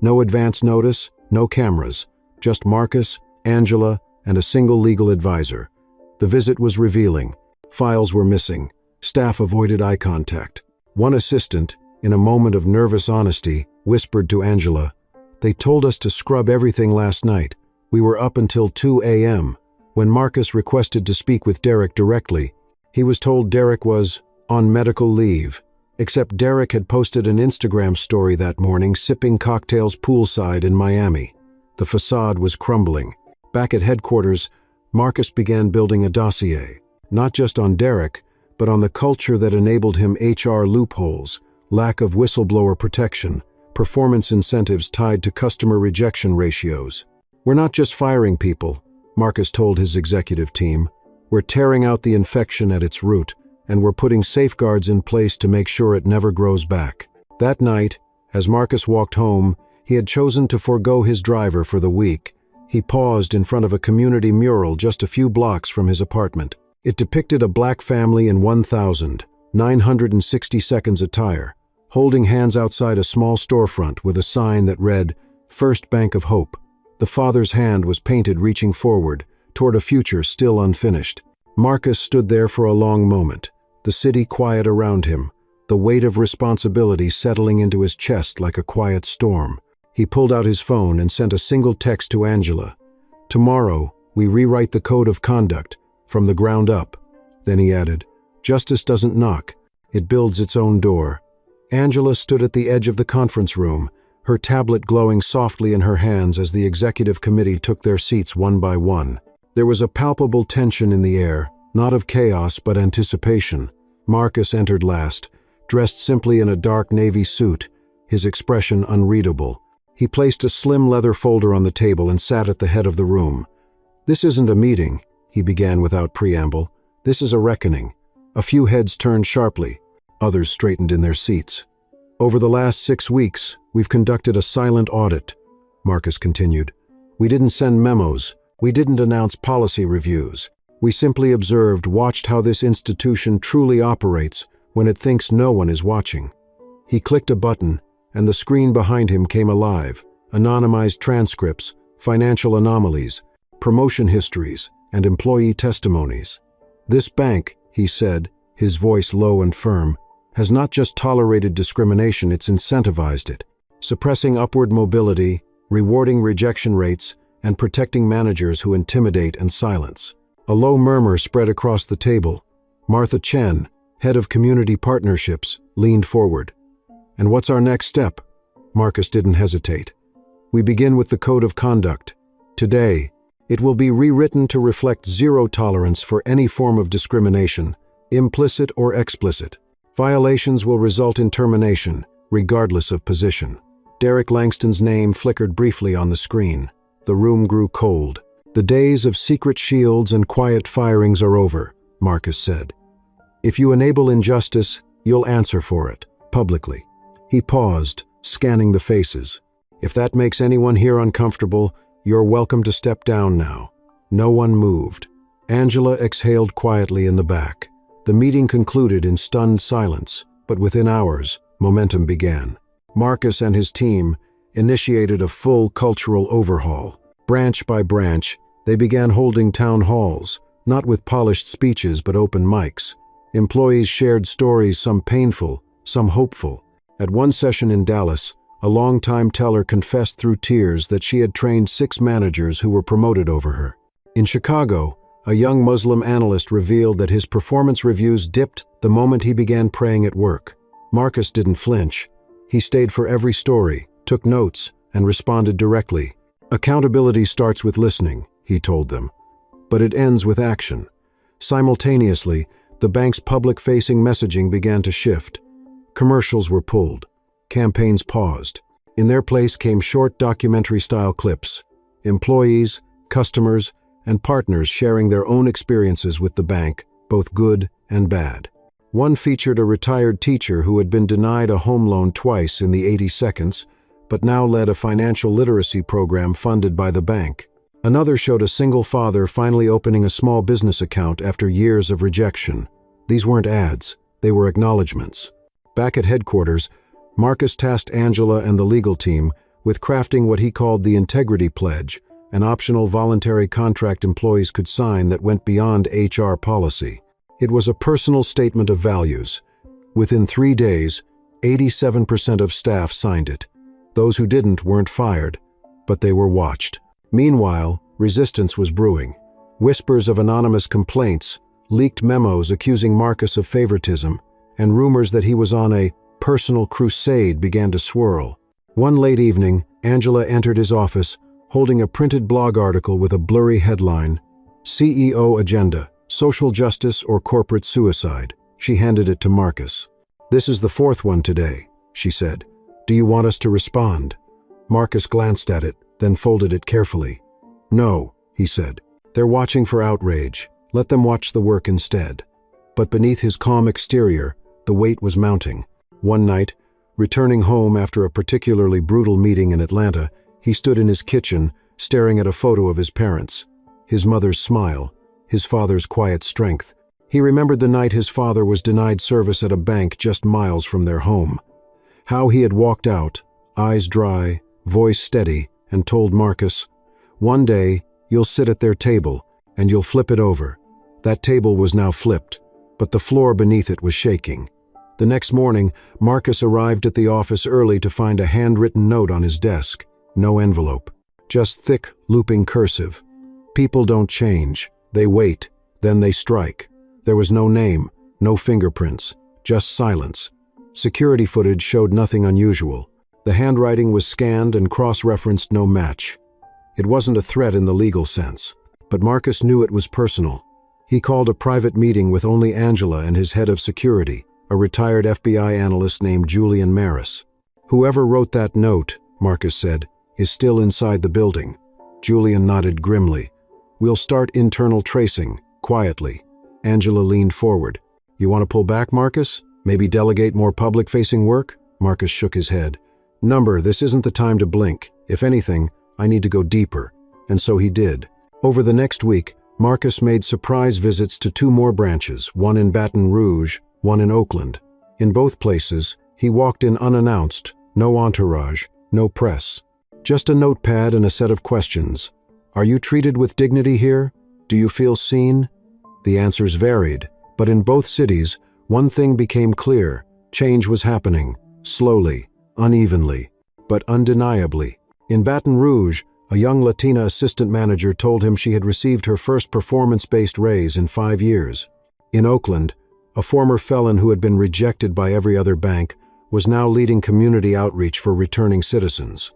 [SPEAKER 1] No advance notice, no cameras, just Marcus, Angela, and a single legal advisor. The visit was revealing. Files were missing. Staff avoided eye contact. One assistant, in a moment of nervous honesty, whispered to Angela, "They told us to scrub everything last night. We were up until 2 a.m. When Marcus requested to speak with Derek directly, he was told Derek was on medical leave. Except Derek had posted an Instagram story that morning sipping cocktails poolside in Miami. The facade was crumbling. Back at headquarters, Marcus began building a dossier, not just on Derek, but on the culture that enabled him HR loopholes, lack of whistleblower protection, performance incentives tied to customer rejection ratios. "We're not just firing people," Marcus told his executive team. "We're tearing out the infection at its root, and we're putting safeguards in place to make sure it never grows back." That night, as Marcus walked home, he had chosen to forego his driver for the week. He paused in front of a community mural just a few blocks from his apartment. It depicted a black family in 1,960 seconds attire, holding hands outside a small storefront with a sign that read, "First Bank of Hope." The father's hand was painted reaching forward, toward a future still unfinished. Marcus stood there for a long moment, the city quiet around him, the weight of responsibility settling into his chest like a quiet storm. He pulled out his phone and sent a single text to Angela. "Tomorrow, we rewrite the code of conduct, from the ground up." Then he added, "Justice doesn't knock, it builds its own door." Angela stood at the edge of the conference room, her tablet glowing softly in her hands as the executive committee took their seats one by one. There was a palpable tension in the air, not of chaos but anticipation. Marcus entered last, dressed simply in a dark navy suit, his expression unreadable. He placed a slim leather folder on the table and sat at the head of the room. "This isn't a meeting," he began without preamble. "This is a reckoning." A few heads turned sharply. Others straightened in their seats. "Over the last 6 weeks, we've conducted a silent audit," Marcus continued. "We didn't send memos. We didn't announce policy reviews. We simply observed, watched how this institution truly operates when it thinks no one is watching." He clicked a button, and the screen behind him came alive. Anonymized transcripts, financial anomalies, promotion histories, and employee testimonies. "This bank," he said, his voice low and firm, "has not just tolerated discrimination, it's incentivized it, suppressing upward mobility, rewarding rejection rates, and protecting managers who intimidate and silence." A low murmur spread across the table. Martha Chen, head of community partnerships, leaned forward. "And what's our next step?" Marcus didn't hesitate. "We begin with the code of conduct. Today, it will be rewritten to reflect zero tolerance for any form of discrimination, implicit or explicit. Violations will result in termination, regardless of position." Derek Langston's name flickered briefly on the screen. The room grew cold. "The days of secret shields and quiet firings are over," Marcus said. "If you enable injustice, you'll answer for it, publicly." He paused, scanning the faces. "If that makes anyone here uncomfortable, you're welcome to step down now." No one moved. Angela exhaled quietly in the back. The meeting concluded in stunned silence, but within hours, momentum began. Marcus and his team, initiated a full cultural overhaul. Branch by branch, they began holding town halls, not with polished speeches but open mics. Employees shared stories, some painful, some hopeful. At one session in Dallas, a longtime teller confessed through tears that she had trained 6 managers who were promoted over her. In Chicago, a young Muslim analyst revealed that his performance reviews dipped the moment he began praying at work. Marcus didn't flinch. He stayed for every story, took notes, and responded directly. "Accountability starts with listening," he told them. "But it ends with action." Simultaneously, the bank's public-facing messaging began to shift. Commercials were pulled. Campaigns paused. In their place came short documentary-style clips. Employees, customers, and partners sharing their own experiences with the bank, both good and bad. One featured a retired teacher who had been denied a home loan twice in the 80 seconds, but now led a financial literacy program funded by the bank. Another showed a single father finally opening a small business account after years of rejection. These weren't ads, they were acknowledgments. Back at headquarters, Marcus tasked Angela and the legal team with crafting what he called the Integrity Pledge, an optional voluntary contract employees could sign that went beyond HR policy. It was a personal statement of values. Within 3 days, 87% of staff signed it. Those who didn't weren't fired, but they were watched. Meanwhile, resistance was brewing. Whispers of anonymous complaints, leaked memos accusing Marcus of favoritism, and rumors that he was on a personal crusade began to swirl. One late evening, Angela entered his office, holding a printed blog article with a blurry headline, "CEO Agenda, Social Justice or Corporate Suicide." She handed it to Marcus. "This is the 4th one today," she said. "Do you want us to respond?" Marcus glanced at it, then folded it carefully. "No," he said. "They're watching for outrage. Let them watch the work instead." But beneath his calm exterior, the weight was mounting. One night, returning home after a particularly brutal meeting in Atlanta, he stood in his kitchen, staring at a photo of his parents. His mother's smile, his father's quiet strength. He remembered the night his father was denied service at a bank just miles from their home. How he had walked out, eyes dry, voice steady, and told Marcus, "One day, you'll sit at their table, and you'll flip it over." That table was now flipped, but the floor beneath it was shaking. The next morning, Marcus arrived at the office early to find a handwritten note on his desk. No envelope. Just thick, looping cursive. "People don't change. They wait. Then they strike." There was no name, no fingerprints, just silence. Security footage showed nothing unusual. The handwriting was scanned and cross-referenced no match. It wasn't a threat in the legal sense, but Marcus knew it was personal. He called a private meeting with only Angela and his head of security, a retired FBI analyst named Julian Maris. "Whoever wrote that note," Marcus said, "is still inside the building." Julian nodded grimly. "We'll start internal tracing, quietly." Angela leaned forward. "You want to pull back, Marcus? Maybe delegate more public-facing work?" Marcus shook his head. This isn't the time to blink. If anything, I need to go deeper." And so he did. Over the next week, Marcus made surprise visits to 2 more branches, one in Baton Rouge, one in Oakland. In both places, he walked in unannounced, no entourage, no press. Just a notepad and a set of questions. "Are you treated with dignity here? Do you feel seen?" The answers varied, but in both cities, one thing became clear. Change was happening, slowly, unevenly, but undeniably. In Baton Rouge, a young Latina assistant manager told him she had received her first performance-based raise in 5 years. In Oakland, a former felon who had been rejected by every other bank was now leading community outreach for returning citizens.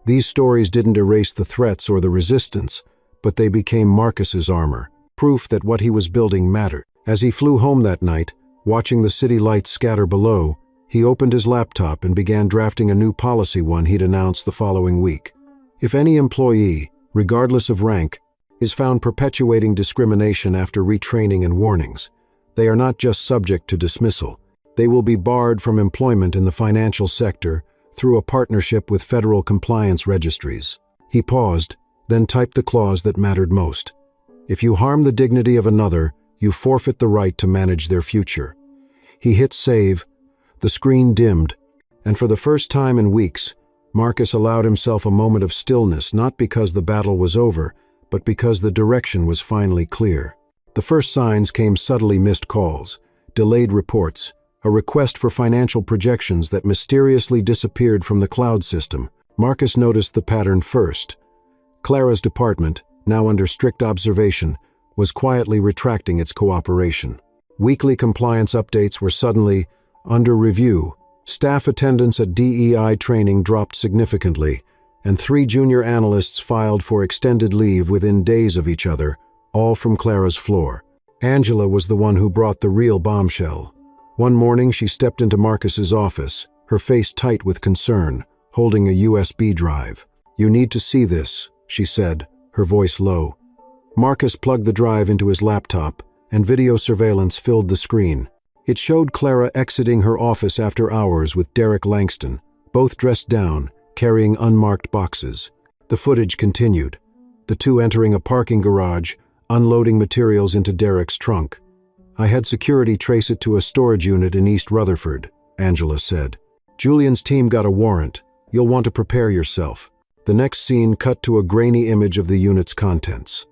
[SPEAKER 1] These stories didn't erase the threats or the resistance, but they became Marcus's armor, proof that what he was building mattered. As he flew home that night, watching the city lights scatter below, he opened his laptop and began drafting a new policy one he'd announce the following week. If any employee, regardless of rank, is found perpetuating discrimination after retraining and warnings, they are not just subject to dismissal. They will be barred from employment in the financial sector through a partnership with federal compliance registries. He paused, then typed the clause that mattered most. If you harm the dignity of another, you forfeit the right to manage their future. He hit save, the screen dimmed, and for the first time in weeks, Marcus allowed himself a moment of stillness, not because the battle was over, but because the direction was finally clear. The first signs came subtly: missed calls, delayed reports, a request for financial projections that mysteriously disappeared from the cloud system. Marcus noticed the pattern first. Clara's department, now under strict observation, was quietly retracting its cooperation. Weekly compliance updates were suddenly under review. Staff attendance at DEI training dropped significantly, and 3 junior analysts filed for extended leave within days of each other, all from Clara's floor. Angela was the one who brought the real bombshell. One morning she stepped into Marcus's office, her face tight with concern, holding a USB drive. "You need to see this," she said, her voice low. Marcus plugged the drive into his laptop, and video surveillance filled the screen. It showed Clara exiting her office after hours with Derek Langston, both dressed down, carrying unmarked boxes. The footage continued, the two entering a parking garage, unloading materials into Derek's trunk. "I had security trace it to a storage unit in East Rutherford," Angela said. "Julian's team got a warrant. You'll want to prepare yourself." The next scene cut to a grainy image of the unit's contents.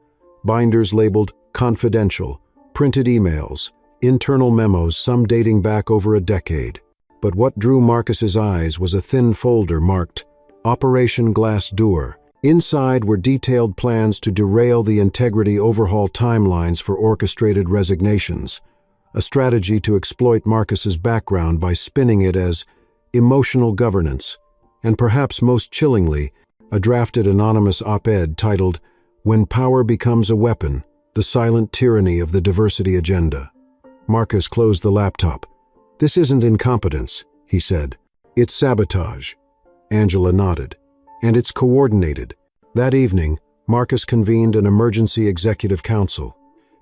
[SPEAKER 1] Binders labeled "Confidential," printed emails, internal memos, some dating back over a decade. But what drew Marcus's eyes was a thin folder marked Operation Glass Door. Inside were detailed plans to derail the integrity overhaul timelines for orchestrated resignations, a strategy to exploit Marcus's background by spinning it as emotional governance, and perhaps most chillingly, a drafted anonymous op-ed titled "When Power Becomes a Weapon, the Silent Tyranny of the Diversity Agenda." Marcus closed the laptop. "This isn't incompetence," he said. "It's sabotage." Angela nodded. "And it's coordinated." That evening, Marcus convened an emergency executive council.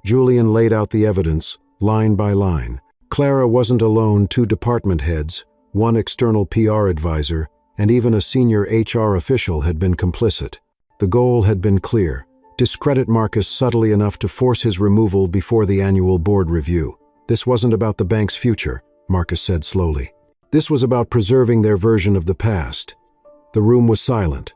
[SPEAKER 1] Julian laid out the evidence, line by line. Clara wasn't alone. 2 department heads, 1 external PR advisor, and even a senior HR official had been complicit. The goal had been clear: discredit Marcus subtly enough to force his removal before the annual board review. "This wasn't about the bank's future," Marcus said slowly. "This was about preserving their version of the past." The room was silent.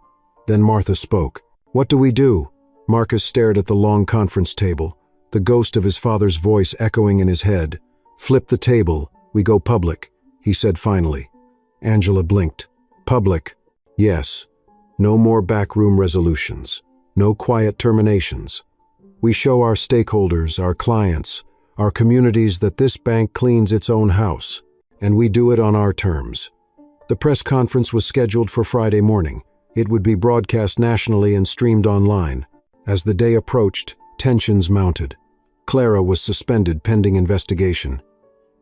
[SPEAKER 1] Then Martha spoke. "What do we do?" Marcus stared at the long conference table, the ghost of his father's voice echoing in his head. "Flip the table. We go public," he said finally. Angela blinked. "Public. Yes. No more backroom resolutions. No quiet terminations. We show our stakeholders, our clients, our communities that this bank cleans its own house, and we do it on our terms." The press conference was scheduled for Friday morning. It would be broadcast nationally and streamed online. As the day approached, tensions mounted. Clara was suspended pending investigation.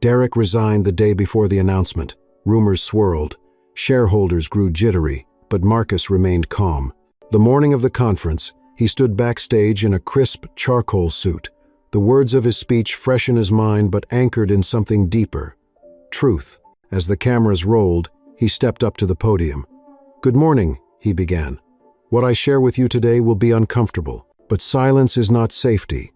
[SPEAKER 1] Derek resigned the day before the announcement. Rumors swirled. Shareholders grew jittery, but Marcus remained calm. The morning of the conference, he stood backstage in a crisp charcoal suit, the words of his speech fresh in his mind but anchored in something deeper: truth. As the cameras rolled, he stepped up to the podium. "Good morning," he began. "What I share with you today will be uncomfortable, but silence is not safety,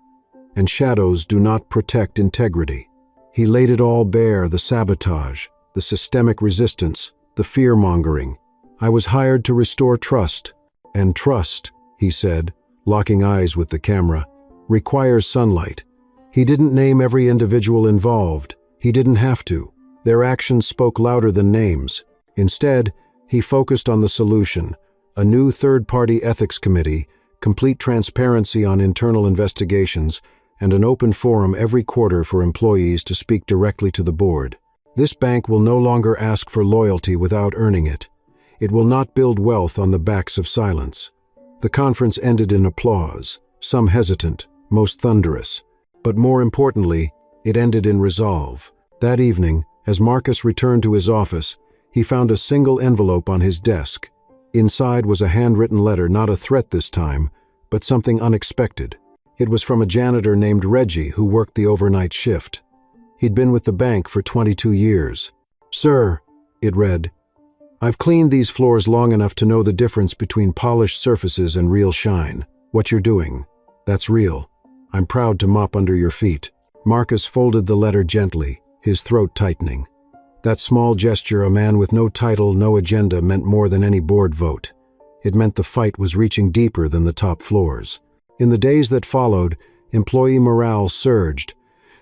[SPEAKER 1] and shadows do not protect integrity." He laid it all bare: the sabotage, the systemic resistance, the fear-mongering. "I was hired to restore trust, and trust," he said, locking eyes with the camera, "requires sunlight." He didn't name every individual involved. He didn't have to. Their actions spoke louder than names. Instead, he focused on the solution: a new third-party ethics committee, complete transparency on internal investigations, and an open forum every quarter for employees to speak directly to the board. This bank will no longer ask for loyalty without earning it. It will not build wealth on the backs of silence. The conference ended in applause, some hesitant, most thunderous. But more importantly, it ended in resolve. That evening, as Marcus returned to his office, he found a single envelope on his desk. Inside was a handwritten letter, not a threat this time, but something unexpected. It was from a janitor named Reggie who worked the overnight shift. He'd been with the bank for 22 years. "Sir," it read, "I've cleaned these floors long enough to know the difference between polished surfaces and real shine. What you're doing, that's real. I'm proud to mop under your feet." Marcus folded the letter gently, his throat tightening. That small gesture, a man with no title, no agenda, meant more than any board vote. It meant the fight was reaching deeper than the top floors. In the days that followed, employee morale surged.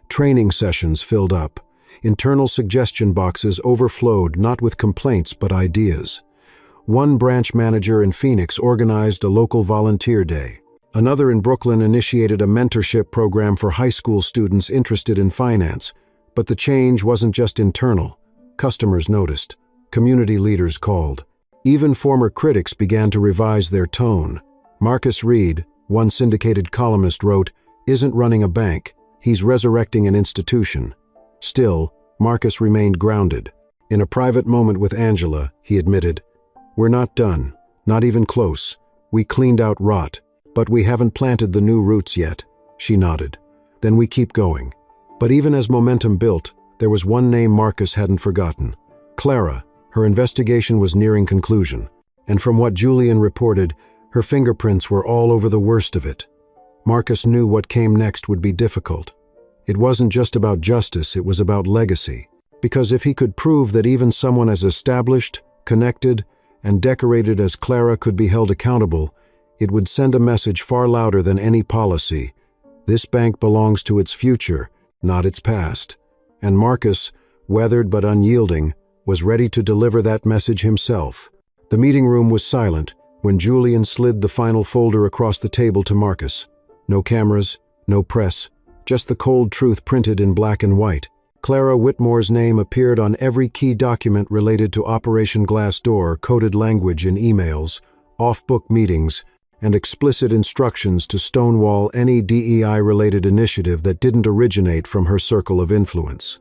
[SPEAKER 1] Training sessions filled up. Internal suggestion boxes overflowed, not with complaints but ideas. One branch manager in Phoenix organized a local volunteer day. Another in Brooklyn initiated a mentorship program for high school students interested in finance. But the change wasn't just internal. Customers noticed. Community leaders called. Even former critics began to revise their tone. Marcus Reed, one syndicated columnist, wrote, "Isn't running a bank, he's resurrecting an institution." Still, Marcus remained grounded. In a private moment with Angela, he admitted, "We're not done, not even close. We cleaned out rot, but we haven't planted the new roots yet." She nodded. "Then we keep going." But even as momentum built, there was one name Marcus hadn't forgotten. Clara. Her investigation was nearing conclusion, and from what Julian reported, her fingerprints were all over the worst of it. Marcus knew what came next would be difficult. It wasn't just about justice, it was about legacy. Because if he could prove that even someone as established, connected, and decorated as Clara could be held accountable, it would send a message far louder than any policy. This bank belongs to its future, not its past. And Marcus, weathered but unyielding, was ready to deliver that message himself. The meeting room was silent when Julian slid the final folder across the table to Marcus. No cameras, no press, just the cold truth printed in black and white. Clara Whitmore's name appeared on every key document related to Operation Glassdoor, coded language in emails, off-book meetings, and explicit instructions to stonewall any DEI-related initiative that didn't originate from her circle of influence.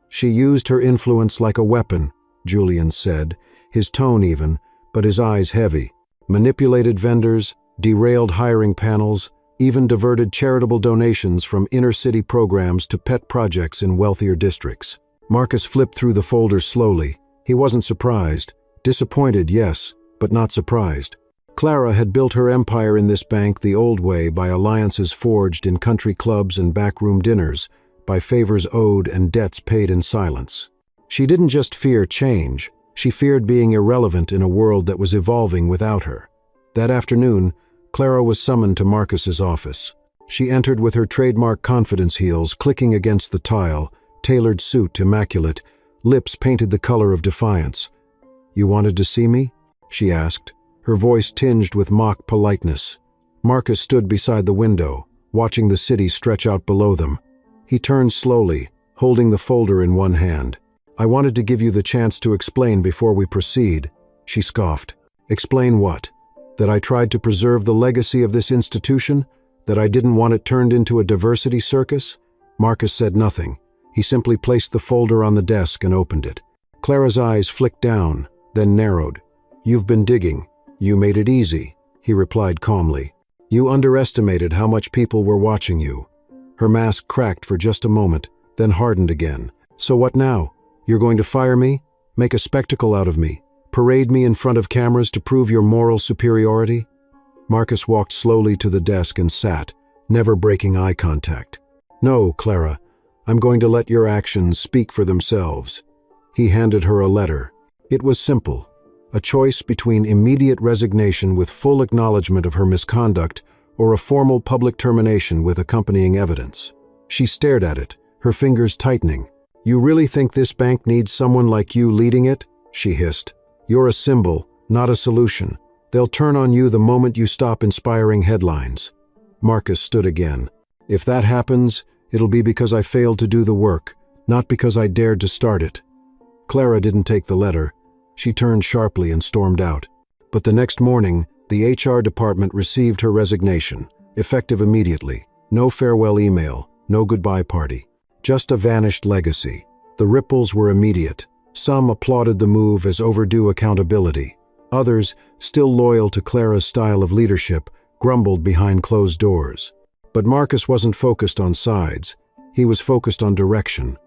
[SPEAKER 1] She used her influence like a weapon, Julian said, his tone even, but his eyes heavy. Manipulated vendors, derailed hiring panels, even diverted charitable donations from inner-city programs to pet projects in wealthier districts. Marcus flipped through the folder slowly. He wasn't surprised. Disappointed, yes, but not surprised. Clara had built her empire in this bank the old way, by alliances forged in country clubs and backroom dinners, by favors owed and debts paid in silence. She didn't just fear change, she feared being irrelevant in a world that was evolving without her. That afternoon, Clara was summoned to Marcus's office. She entered with her trademark confidence heels clicking against the tile, tailored suit immaculate, lips painted the color of defiance. "You wanted to see me?" she asked, her voice tinged with mock politeness. Marcus stood beside the window, watching the city stretch out below them. He turned slowly, holding the folder in one hand. "I wanted to give you the chance to explain before we proceed," she scoffed. "Explain what? That I tried to preserve the legacy of this institution? That I didn't want it turned into a diversity circus?" Marcus said nothing. He simply placed the folder on the desk and opened it. Clara's eyes flicked down, then narrowed. "You've been digging. You made it easy," he replied calmly. "You underestimated how much people were watching you." Her mask cracked for just a moment, then hardened again. "So what now? You're going to fire me? Make a spectacle out of me? Parade me in front of cameras to prove your moral superiority?" Marcus walked slowly to the desk and sat, never breaking eye contact. "No, Clara, I'm going to let your actions speak for themselves." He handed her a letter. It was simple. A choice between immediate resignation with full acknowledgement of her misconduct or a formal public termination with accompanying evidence. She stared at it, her fingers tightening. "You really think this bank needs someone like you leading it?" she hissed. "You're a symbol, not a solution. They'll turn on you the moment you stop inspiring headlines." Marcus stood again. "If that happens, it'll be because I failed to do the work, not because I dared to start it." Clara didn't take the letter. She turned sharply and stormed out. But the next morning, the HR department received her resignation, effective immediately. No farewell email, no goodbye party. Just a vanished legacy. The ripples were immediate. Some applauded the move as overdue accountability. Others, still loyal to Clara's style of leadership, grumbled behind closed doors. But Marcus wasn't focused on sides. He was focused on direction.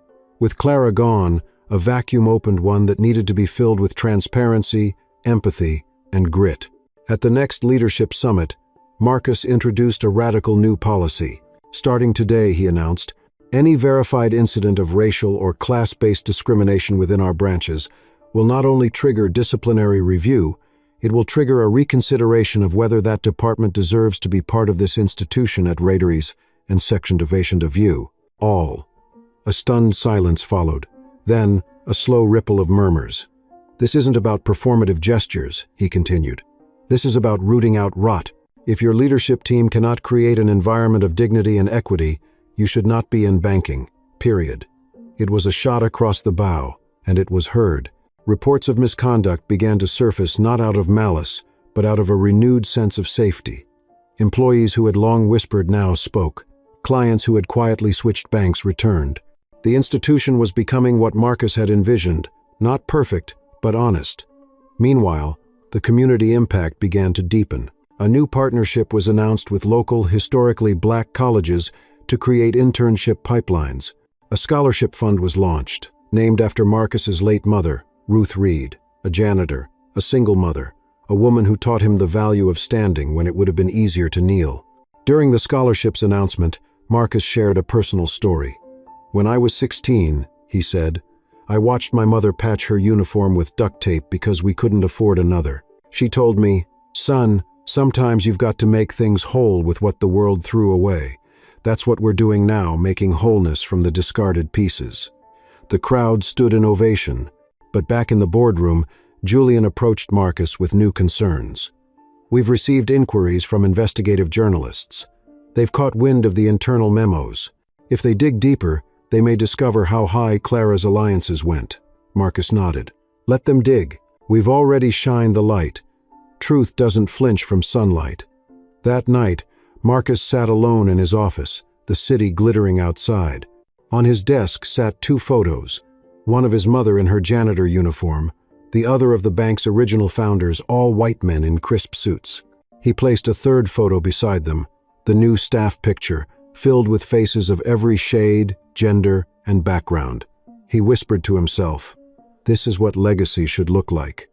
[SPEAKER 1] With Clara gone, a vacuum opened, one that needed to be filled with transparency, empathy, and grit. At the next leadership summit, Marcus introduced a radical new policy. Starting today, he announced, Any verified incident of racial or class-based discrimination within our branches will not only trigger disciplinary review, it will trigger a reconsideration of whether that department deserves to be part of this institution at Raideries and Section Division of View. All. A stunned silence followed. Then, a slow ripple of murmurs. This isn't about performative gestures, he continued. This is about rooting out rot. If your leadership team cannot create an environment of dignity and equity, you should not be in banking, period. It was a shot across the bow, and it was heard. Reports of misconduct began to surface not out of malice, but out of a renewed sense of safety. Employees who had long whispered now spoke. Clients who had quietly switched banks returned. The institution was becoming what Marcus had envisioned, not perfect, but honest. Meanwhile, the community impact began to deepen. A new partnership was announced with local, historically black colleges to create internship pipelines. A scholarship fund was launched, named after Marcus's late mother, Ruth Reed, a janitor, a single mother, a woman who taught him the value of standing when it would have been easier to kneel. During the scholarship's announcement, Marcus shared a personal story. "When I was 16, he said, I watched my mother patch her uniform with duct tape because we couldn't afford another. She told me, 'Son, sometimes you've got to make things whole with what the world threw away.' That's what we're doing now, making wholeness from the discarded pieces." The crowd stood in ovation, but back in the boardroom, Julian approached Marcus with new concerns. "We've received inquiries from investigative journalists. They've caught wind of the internal memos. If they dig deeper, they may discover how high Clara's alliances went." Marcus nodded. "Let them dig. We've already shined the light. Truth doesn't flinch from sunlight." That night, Marcus sat alone in his office, the city glittering outside. On his desk sat two photos, one of his mother in her janitor uniform, the other of the bank's original founders, all white men in crisp suits. He placed a third photo beside them, the new staff picture, filled with faces of every shade, gender, and background. He whispered to himself, "This is what legacy should look like."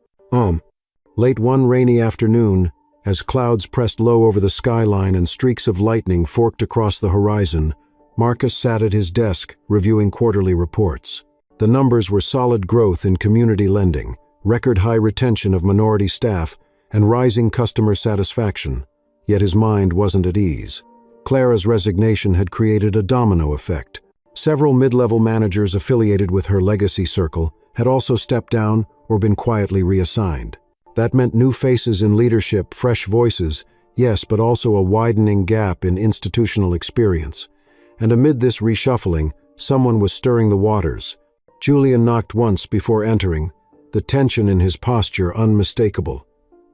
[SPEAKER 1] Late one rainy afternoon, as clouds pressed low over the skyline and streaks of lightning forked across the horizon, Marcus sat at his desk, reviewing quarterly reports. The numbers were solid growth in community lending, record high retention of minority staff, and rising customer satisfaction. Yet his mind wasn't at ease. Clara's resignation had created a domino effect. Several mid-level managers affiliated with her legacy circle had also stepped down or been quietly reassigned. That meant new faces in leadership, fresh voices, yes, but also a widening gap in institutional experience. And amid this reshuffling, someone was stirring the waters. Julian knocked once before entering, the tension in his posture unmistakable.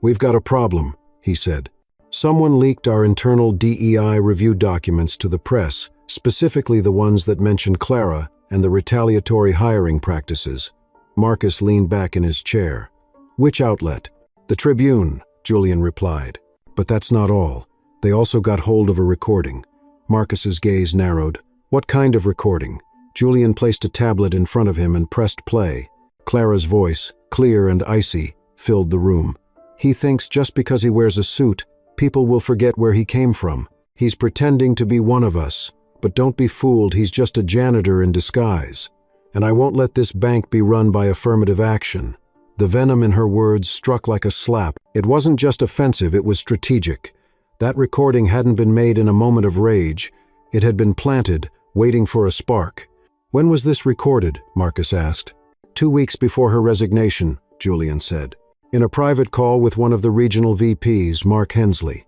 [SPEAKER 1] "We've got a problem," he said. "Someone leaked our internal DEI review documents to the press, specifically the ones that mentioned Clara and the retaliatory hiring practices." Marcus leaned back in his chair. "Which outlet?" "The Tribune," Julian replied. "But that's not all. They also got hold of a recording." Marcus's gaze narrowed. "What kind of recording?" Julian placed a tablet in front of him and pressed play. Clara's voice, clear and icy, filled the room. "He thinks just because he wears a suit, people will forget where he came from. He's pretending to be one of us. But don't be fooled, he's just a janitor in disguise. And I won't let this bank be run by affirmative action." The venom in her words struck like a slap. It wasn't just offensive, it was strategic. That recording hadn't been made in a moment of rage. It had been planted, waiting for a spark. "When was this recorded?" Marcus asked. 2 weeks before her resignation," Julian said. "In a private call with one of the regional VPs, Mark Hensley.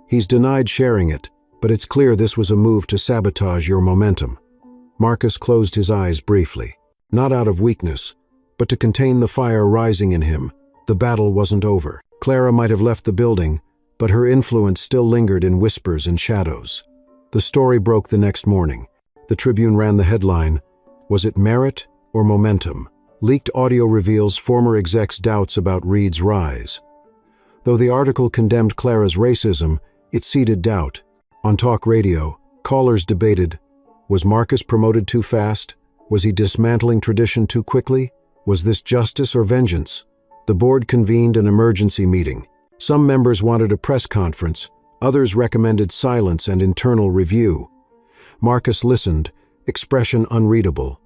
[SPEAKER 1] He's denied sharing it, but it's clear this was a move to sabotage your momentum." Marcus closed his eyes briefly. Not out of weakness, but to contain the fire rising in him. The battle wasn't over. Clara might have left the building, but her influence still lingered in whispers and shadows. The story broke the next morning. The Tribune ran the headline, "Was it merit or momentum?" Leaked audio reveals former execs' doubts about Reed's rise. Though the article condemned Clara's racism, it seeded doubt. On talk radio, callers debated, was Marcus promoted too fast? Was he dismantling tradition too quickly? Was this justice or vengeance? The board convened an emergency meeting. Some members wanted a press conference, others recommended silence and internal review. Marcus listened, expression unreadable.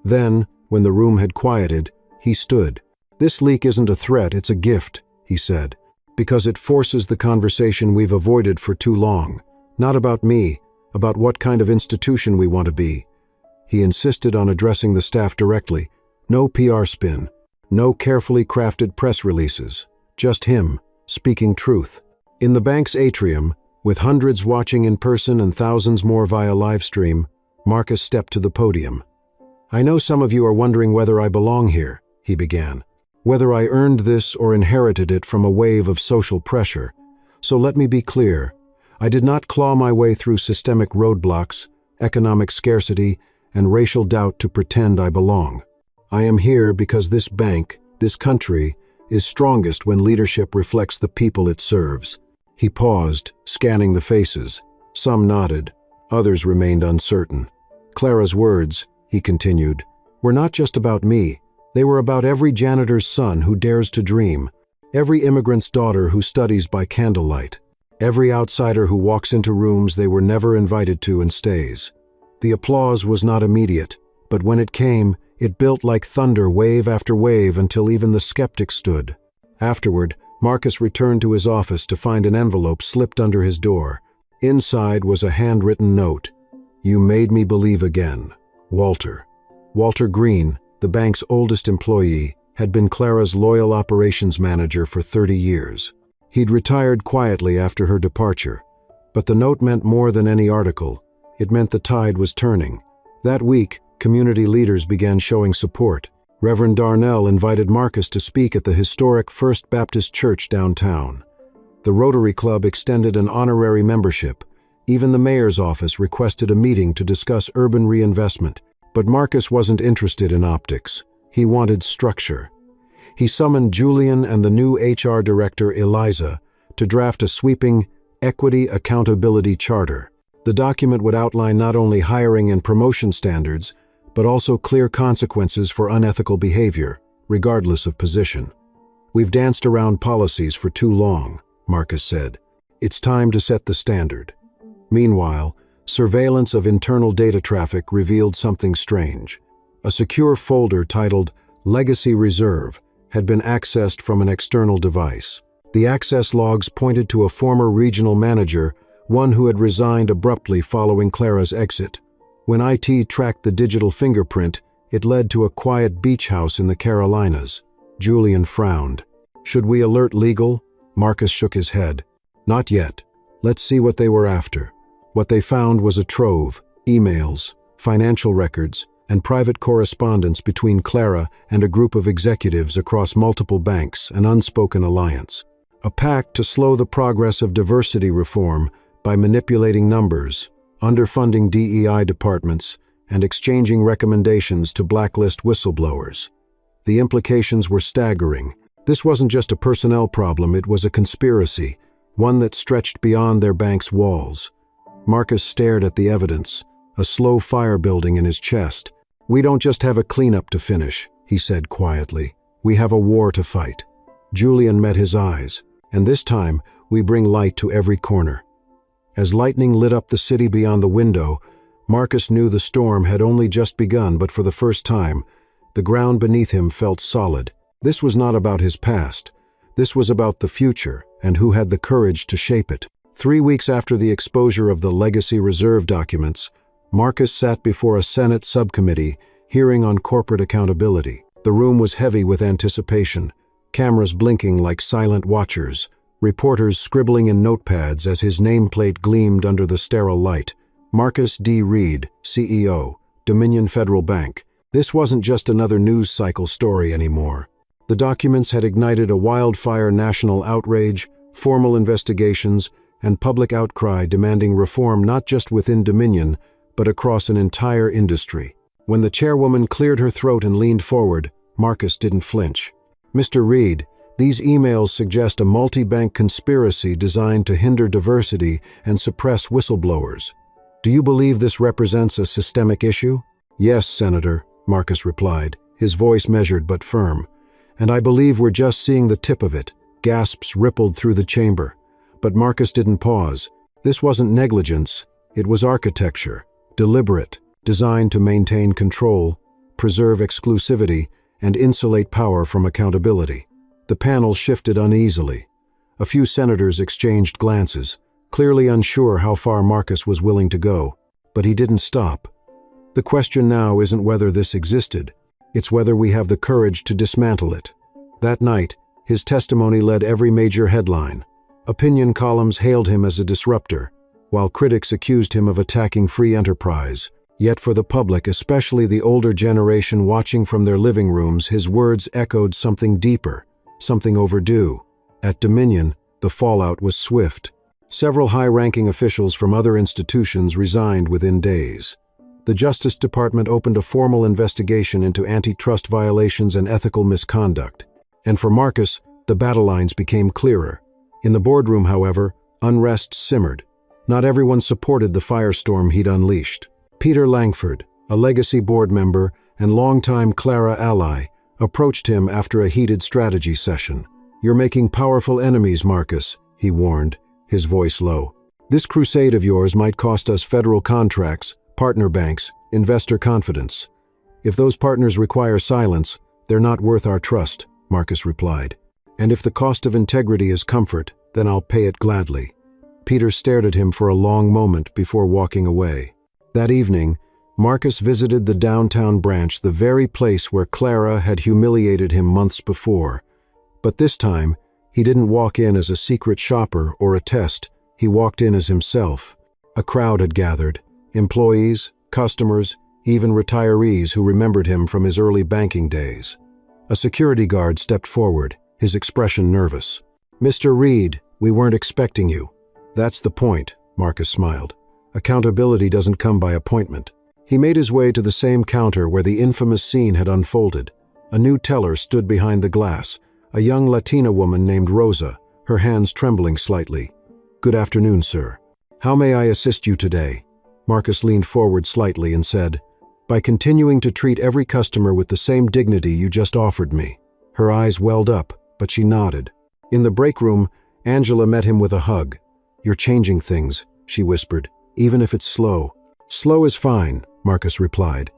[SPEAKER 1] Then, when the room had quieted, he stood. "This leak isn't a threat, it's a gift," he said, "because it forces the conversation we've avoided for too long. Not about me, about what kind of institution we want to be." He insisted on addressing the staff directly. No PR spin, no carefully crafted press releases, just him, speaking truth. In the bank's atrium, with hundreds watching in person and thousands more via live stream, Marcus stepped to the podium. "I know some of you are wondering whether I belong here," he began, "whether I earned this or inherited it from a wave of social pressure. So let me be clear. I did not claw my way through systemic roadblocks, economic scarcity, and racial doubt to pretend I belong. I am here because this bank, this country, is strongest when leadership reflects the people it serves." He paused, scanning the faces. Some nodded, others remained uncertain. "Clara's words," he continued, "were not just about me. They were about every janitor's son who dares to dream, every immigrant's daughter who studies by candlelight, every outsider who walks into rooms they were never invited to and stays." The applause was not immediate, but when it came, it built like thunder wave after wave until even the skeptics stood. Afterward, Marcus returned to his office to find an envelope slipped under his door. Inside was a handwritten note. "You made me believe again. Walter." Walter Green, the bank's oldest employee, had been Clara's loyal operations manager for 30 years. He'd retired quietly after her departure, but the note meant more than any article. It meant the tide was turning. That week, community leaders began showing support. Reverend Darnell invited Marcus to speak at the historic First Baptist Church downtown. The Rotary Club extended an honorary membership. Even the mayor's office requested a meeting to discuss urban reinvestment. But Marcus wasn't interested in optics. He wanted structure. He summoned Julian and the new HR director, Eliza, to draft a sweeping equity accountability charter. The document would outline not only hiring and promotion standards, but also clear consequences for unethical behavior, regardless of position. "We've danced around policies for too long," Marcus said. "It's time to set the standard." Meanwhile, surveillance of internal data traffic revealed something strange. A secure folder titled Legacy Reserve had been accessed from an external device. The access logs pointed to a former regional manager, one who had resigned abruptly following Clara's exit. When IT tracked the digital fingerprint, it led to a quiet beach house in the Carolinas. Julian frowned. "Should we alert legal?" Marcus shook his head. "Not yet. Let's see what they were after." What they found was a trove, emails, financial records, and private correspondence between Clara and a group of executives across multiple banks, an unspoken alliance. A pact to slow the progress of diversity reform by manipulating numbers, underfunding DEI departments, and exchanging recommendations to blacklist whistleblowers. The implications were staggering. This wasn't just a personnel problem, it was a conspiracy, one that stretched beyond their bank's walls. Marcus stared at the evidence, a slow fire building in his chest. "We don't just have a cleanup to finish," he said quietly. "We have a war to fight." Julian met his eyes. "And this time, we bring light to every corner." As lightning lit up the city beyond the window, Marcus knew the storm had only just begun, but for the first time, the ground beneath him felt solid. This was not about his past. This was about the future and who had the courage to shape it. 3 weeks after the exposure of the Legacy Reserve documents, Marcus sat before a Senate subcommittee hearing on corporate accountability. The room was heavy with anticipation, cameras blinking like silent watchers, reporters scribbling in notepads as his nameplate gleamed under the sterile light. Marcus D. Reed, CEO, Dominion Federal Bank. This wasn't just another news cycle story anymore. The documents had ignited a wildfire national outrage, formal investigations, and public outcry demanding reform not just within Dominion, but across an entire industry. When the chairwoman cleared her throat and leaned forward, Marcus didn't flinch. "Mr. Reed, these emails suggest a multi-bank conspiracy designed to hinder diversity and suppress whistleblowers. Do you believe this represents a systemic issue?" "Yes, Senator," Marcus replied, his voice measured but firm. "And I believe we're just seeing the tip of it." Gasps rippled through the chamber. But Marcus didn't pause. This wasn't negligence, it was architecture. Deliberate, designed to maintain control, preserve exclusivity, and insulate power from accountability. The panel shifted uneasily. A few senators exchanged glances, clearly unsure how far Marcus was willing to go, but he didn't stop. The question now isn't whether this existed, it's whether we have the courage to dismantle it. That night, his testimony led every major headline. Opinion columns hailed him as a disruptor, while critics accused him of attacking free enterprise. Yet for the public, especially the older generation watching from their living rooms, his words echoed something deeper, something overdue. At Dominion, the fallout was swift. Several high-ranking officials from other institutions resigned within days. The Justice Department opened a formal investigation into antitrust violations and ethical misconduct. And for Marcus, the battle lines became clearer. In the boardroom, however, unrest simmered. Not everyone supported the firestorm he'd unleashed. Peter Langford, a legacy board member and longtime Clara ally, approached him after a heated strategy session. "You're making powerful enemies, Marcus," he warned, his voice low. "This crusade of yours might cost us federal contracts, partner banks, investor confidence. If those partners require silence, they're not worth our trust," Marcus replied. "And if the cost of integrity is comfort, then I'll pay it gladly." Peter stared at him for a long moment before walking away. That evening, Marcus visited the downtown branch, the very place where Clara had humiliated him months before. But this time, he didn't walk in as a secret shopper or a test. He walked in as himself. A crowd had gathered. Employees, customers, even retirees who remembered him from his early banking days. A security guard stepped forward, his expression nervous. "Mr. Reed, we weren't expecting you." "That's the point," Marcus smiled. "Accountability doesn't come by appointment." He made his way to the same counter where the infamous scene had unfolded. A new teller stood behind the glass, a young Latina woman named Rosa, her hands trembling slightly. "Good afternoon, sir. How may I assist you today?" Marcus leaned forward slightly and said, "By continuing to treat every customer with the same dignity you just offered me." Her eyes welled up, but she nodded. In the break room, Angela met him with a hug. "You're changing things," she whispered, "even if it's slow." "Slow is fine," Marcus replied,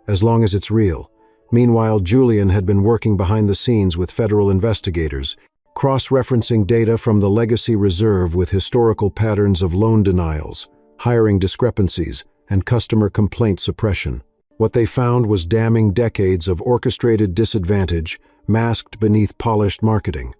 [SPEAKER 1] "as long as it's real." Meanwhile, Julian had been working behind the scenes with federal investigators, cross-referencing data from the legacy reserve with historical patterns of loan denials, hiring discrepancies, and customer complaint suppression. What they found was damning decades of orchestrated disadvantage masked beneath polished marketing.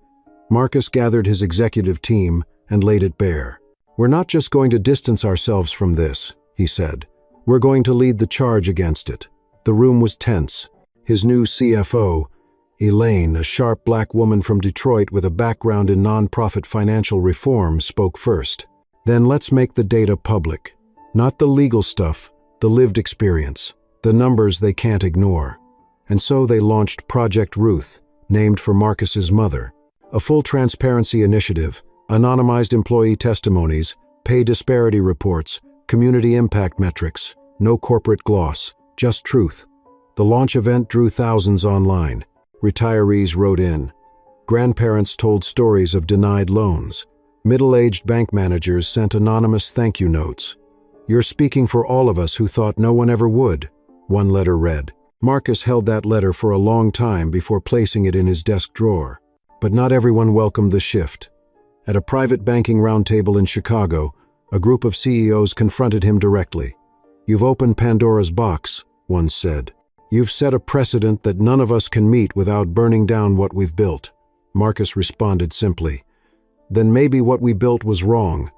[SPEAKER 1] Marcus gathered his executive team and laid it bare. "We're not just going to distance ourselves from this," he said. "We're going to lead the charge against it." The room was tense. His new CFO, Elaine, a sharp black woman from Detroit with a background in nonprofit financial reform, spoke first. "Then let's make the data public. Not the legal stuff, the lived experience, the numbers they can't ignore." And so they launched Project Ruth, named for Marcus's mother. A full transparency initiative, anonymized employee testimonies, pay disparity reports, community impact metrics, no corporate gloss, just truth. The launch event drew thousands online. Retirees wrote in. Grandparents told stories of denied loans. Middle-aged bank managers sent anonymous thank you notes. "You're speaking for all of us who thought no one ever would," one letter read. Marcus held that letter for a long time before placing it in his desk drawer. But not everyone welcomed the shift. At a private banking roundtable in Chicago, a group of CEOs confronted him directly. "You've opened Pandora's box," one said. "You've set a precedent that none of us can meet without burning down what we've built." Marcus responded simply, "Then maybe what we built was wrong."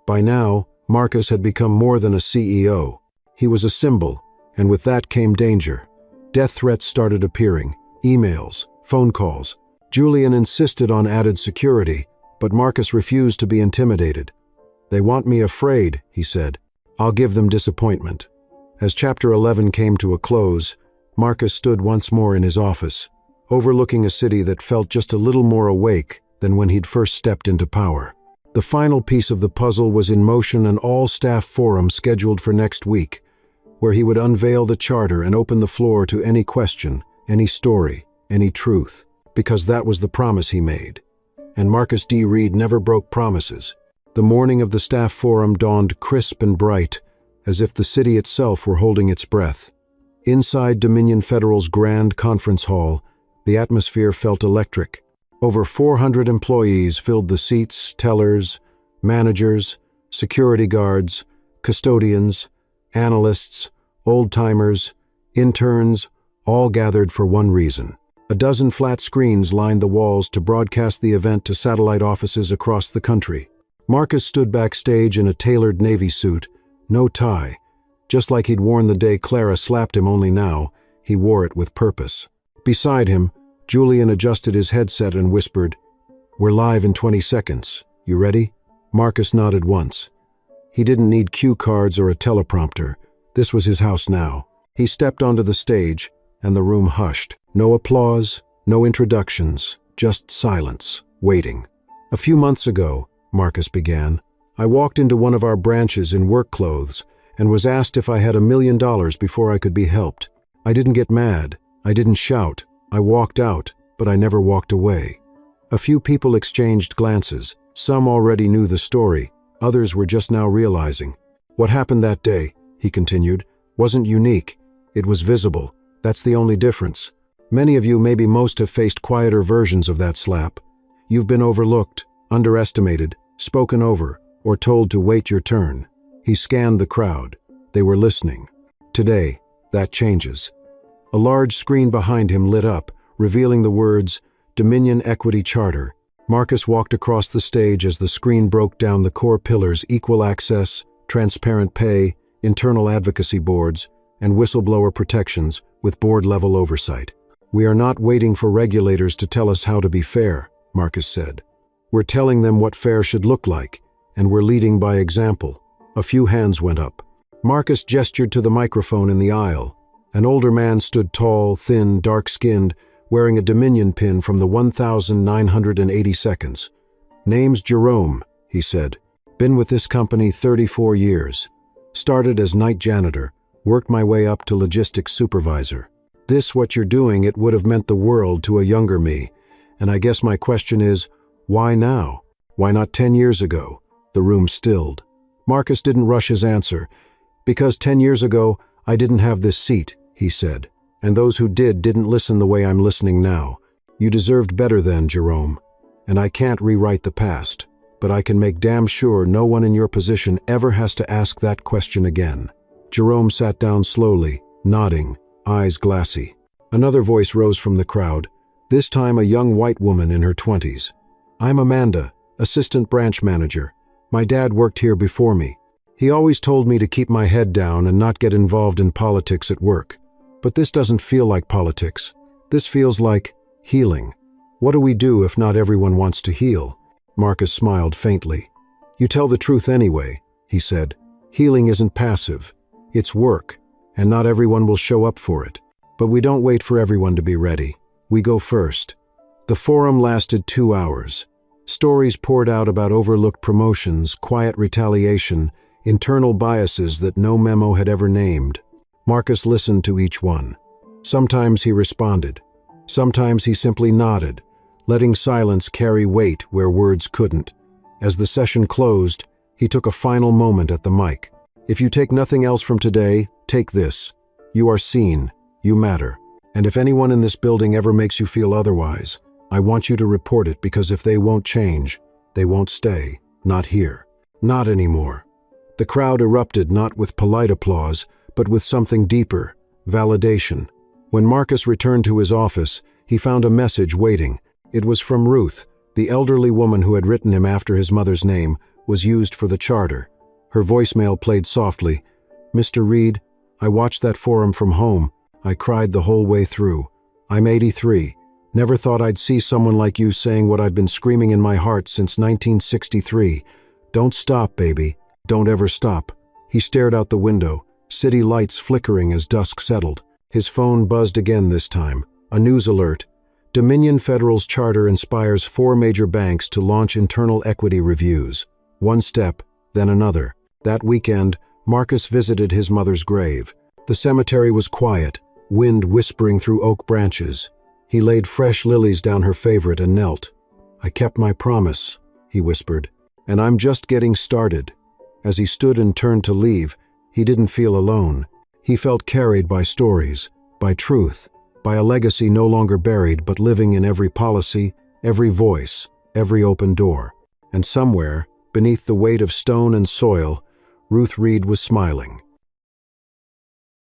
[SPEAKER 1] By now, Marcus had become more than a CEO. He was a symbol, and with that came danger. Death threats started appearing, emails, phone calls. Julian insisted on added security, but Marcus refused to be intimidated. "They want me afraid," he said. "I'll give them disappointment." As Chapter 11 came to a close, Marcus stood once more in his office, overlooking a city that felt just a little more awake than when he'd first stepped into power. The final piece of the puzzle was in motion, an all-staff forum scheduled for next week, where he would unveil the charter and open the floor to any question, any story, any truth, because that was the promise he made. And Marcus D. Reed never broke promises. The morning of the staff forum dawned crisp and bright, as if the city itself were holding its breath. Inside Dominion Federal's grand conference hall, the atmosphere felt electric. Over 400 employees filled the seats, tellers, managers, security guards, custodians, analysts, old-timers, interns, all gathered for one reason. A dozen flat screens lined the walls to broadcast the event to satellite offices across the country. Marcus stood backstage in a tailored navy suit, no tie. Just like he'd worn the day Clara slapped him, only now, he wore it with purpose. Beside him, Julian adjusted his headset and whispered, "We're live in 20 seconds. You ready?" Marcus nodded once. He didn't need cue cards or a teleprompter. This was his house now. He stepped onto the stage, and the room hushed. No applause, no introductions, just silence, waiting. "A few months ago," Marcus began, "I walked into one of our branches in work clothes and was asked if I had $1 million before I could be helped. I didn't get mad. I didn't shout. I walked out, but I never walked away." A few people exchanged glances. Some already knew the story. Others were just now realizing. "What happened that day," he continued, "wasn't unique. It was visible. That's the only difference. Many of you, maybe most, have faced quieter versions of that slap. You've been overlooked, underestimated, spoken over, or told to wait your turn." He scanned the crowd. They were listening. Today, that changes. A large screen behind him lit up, revealing the words, "Dominion Equity Charter." Marcus walked across the stage as the screen broke down the core pillars: equal access, transparent pay, internal advocacy boards, and whistleblower protections with board-level oversight. "We are not waiting for regulators to tell us how to be fair," Marcus said. "We're telling them what fair should look like, and we're leading by example." A few hands went up. Marcus gestured to the microphone in the aisle. An older man stood tall, thin, dark-skinned, wearing a Dominion pin from the 1982nd. "Name's Jerome," he said. "Been with this company 34 years. Started as night janitor, worked my way up to logistics supervisor. This, what you're doing, it would have meant the world to a younger me. And I guess my question is, why now? Why not 10 years ago?" The room stilled. Marcus didn't rush his answer. "Because 10 years ago, I didn't have this seat," he said. "And those who did didn't listen the way I'm listening now. You deserved better then, Jerome. And I can't rewrite the past, but I can make damn sure no one in your position ever has to ask that question again." Jerome sat down slowly, nodding, eyes glassy. Another voice rose from the crowd, this time a young white woman in her 20s. "I'm Amanda, assistant branch manager. My dad worked here before me. He always told me to keep my head down and not get involved in politics at work. But this doesn't feel like politics. This feels like healing. What do we do if not everyone wants to heal?" Marcus smiled faintly. "You tell the truth anyway," he said. "Healing isn't passive. It's work, and not everyone will show up for it. But we don't wait for everyone to be ready. We go first." The forum lasted 2 hours. Stories poured out about overlooked promotions, quiet retaliation, internal biases that no memo had ever named. Marcus listened to each one. Sometimes he responded. Sometimes he simply nodded, letting silence carry weight where words couldn't. As the session closed, he took a final moment at the mic. "If you take nothing else from today, take this. You are seen. You matter. And if anyone in this building ever makes you feel otherwise, I want you to report it, because if they won't change, they won't stay. Not here. Not anymore." The crowd erupted, not with polite applause, but with something deeper, validation. When Marcus returned to his office, he found a message waiting. It was from Ruth, the elderly woman who had written him after his mother's name was used for the charter. Her voicemail played softly. "Mr. Reed, I watched that forum from home. I cried the whole way through. I'm 83. Never thought I'd see someone like you saying what I've been screaming in my heart since 1963. Don't stop, baby. Don't ever stop." He stared out the window, city lights flickering as dusk settled. His phone buzzed again this time. A news alert. Dominion Federal's charter inspires 4 major banks to launch internal equity reviews. One step, then another. That weekend, Marcus visited his mother's grave. The cemetery was quiet, wind whispering through oak branches. He laid fresh lilies down her favorite and knelt. "I kept my promise," he whispered, "and I'm just getting started." As he stood and turned to leave, He didn't feel alone. He felt carried by stories, by truth, by a legacy no longer buried but living in every policy, every voice, every open door. And somewhere, beneath the weight of stone and soil, Ruth Reed was smiling.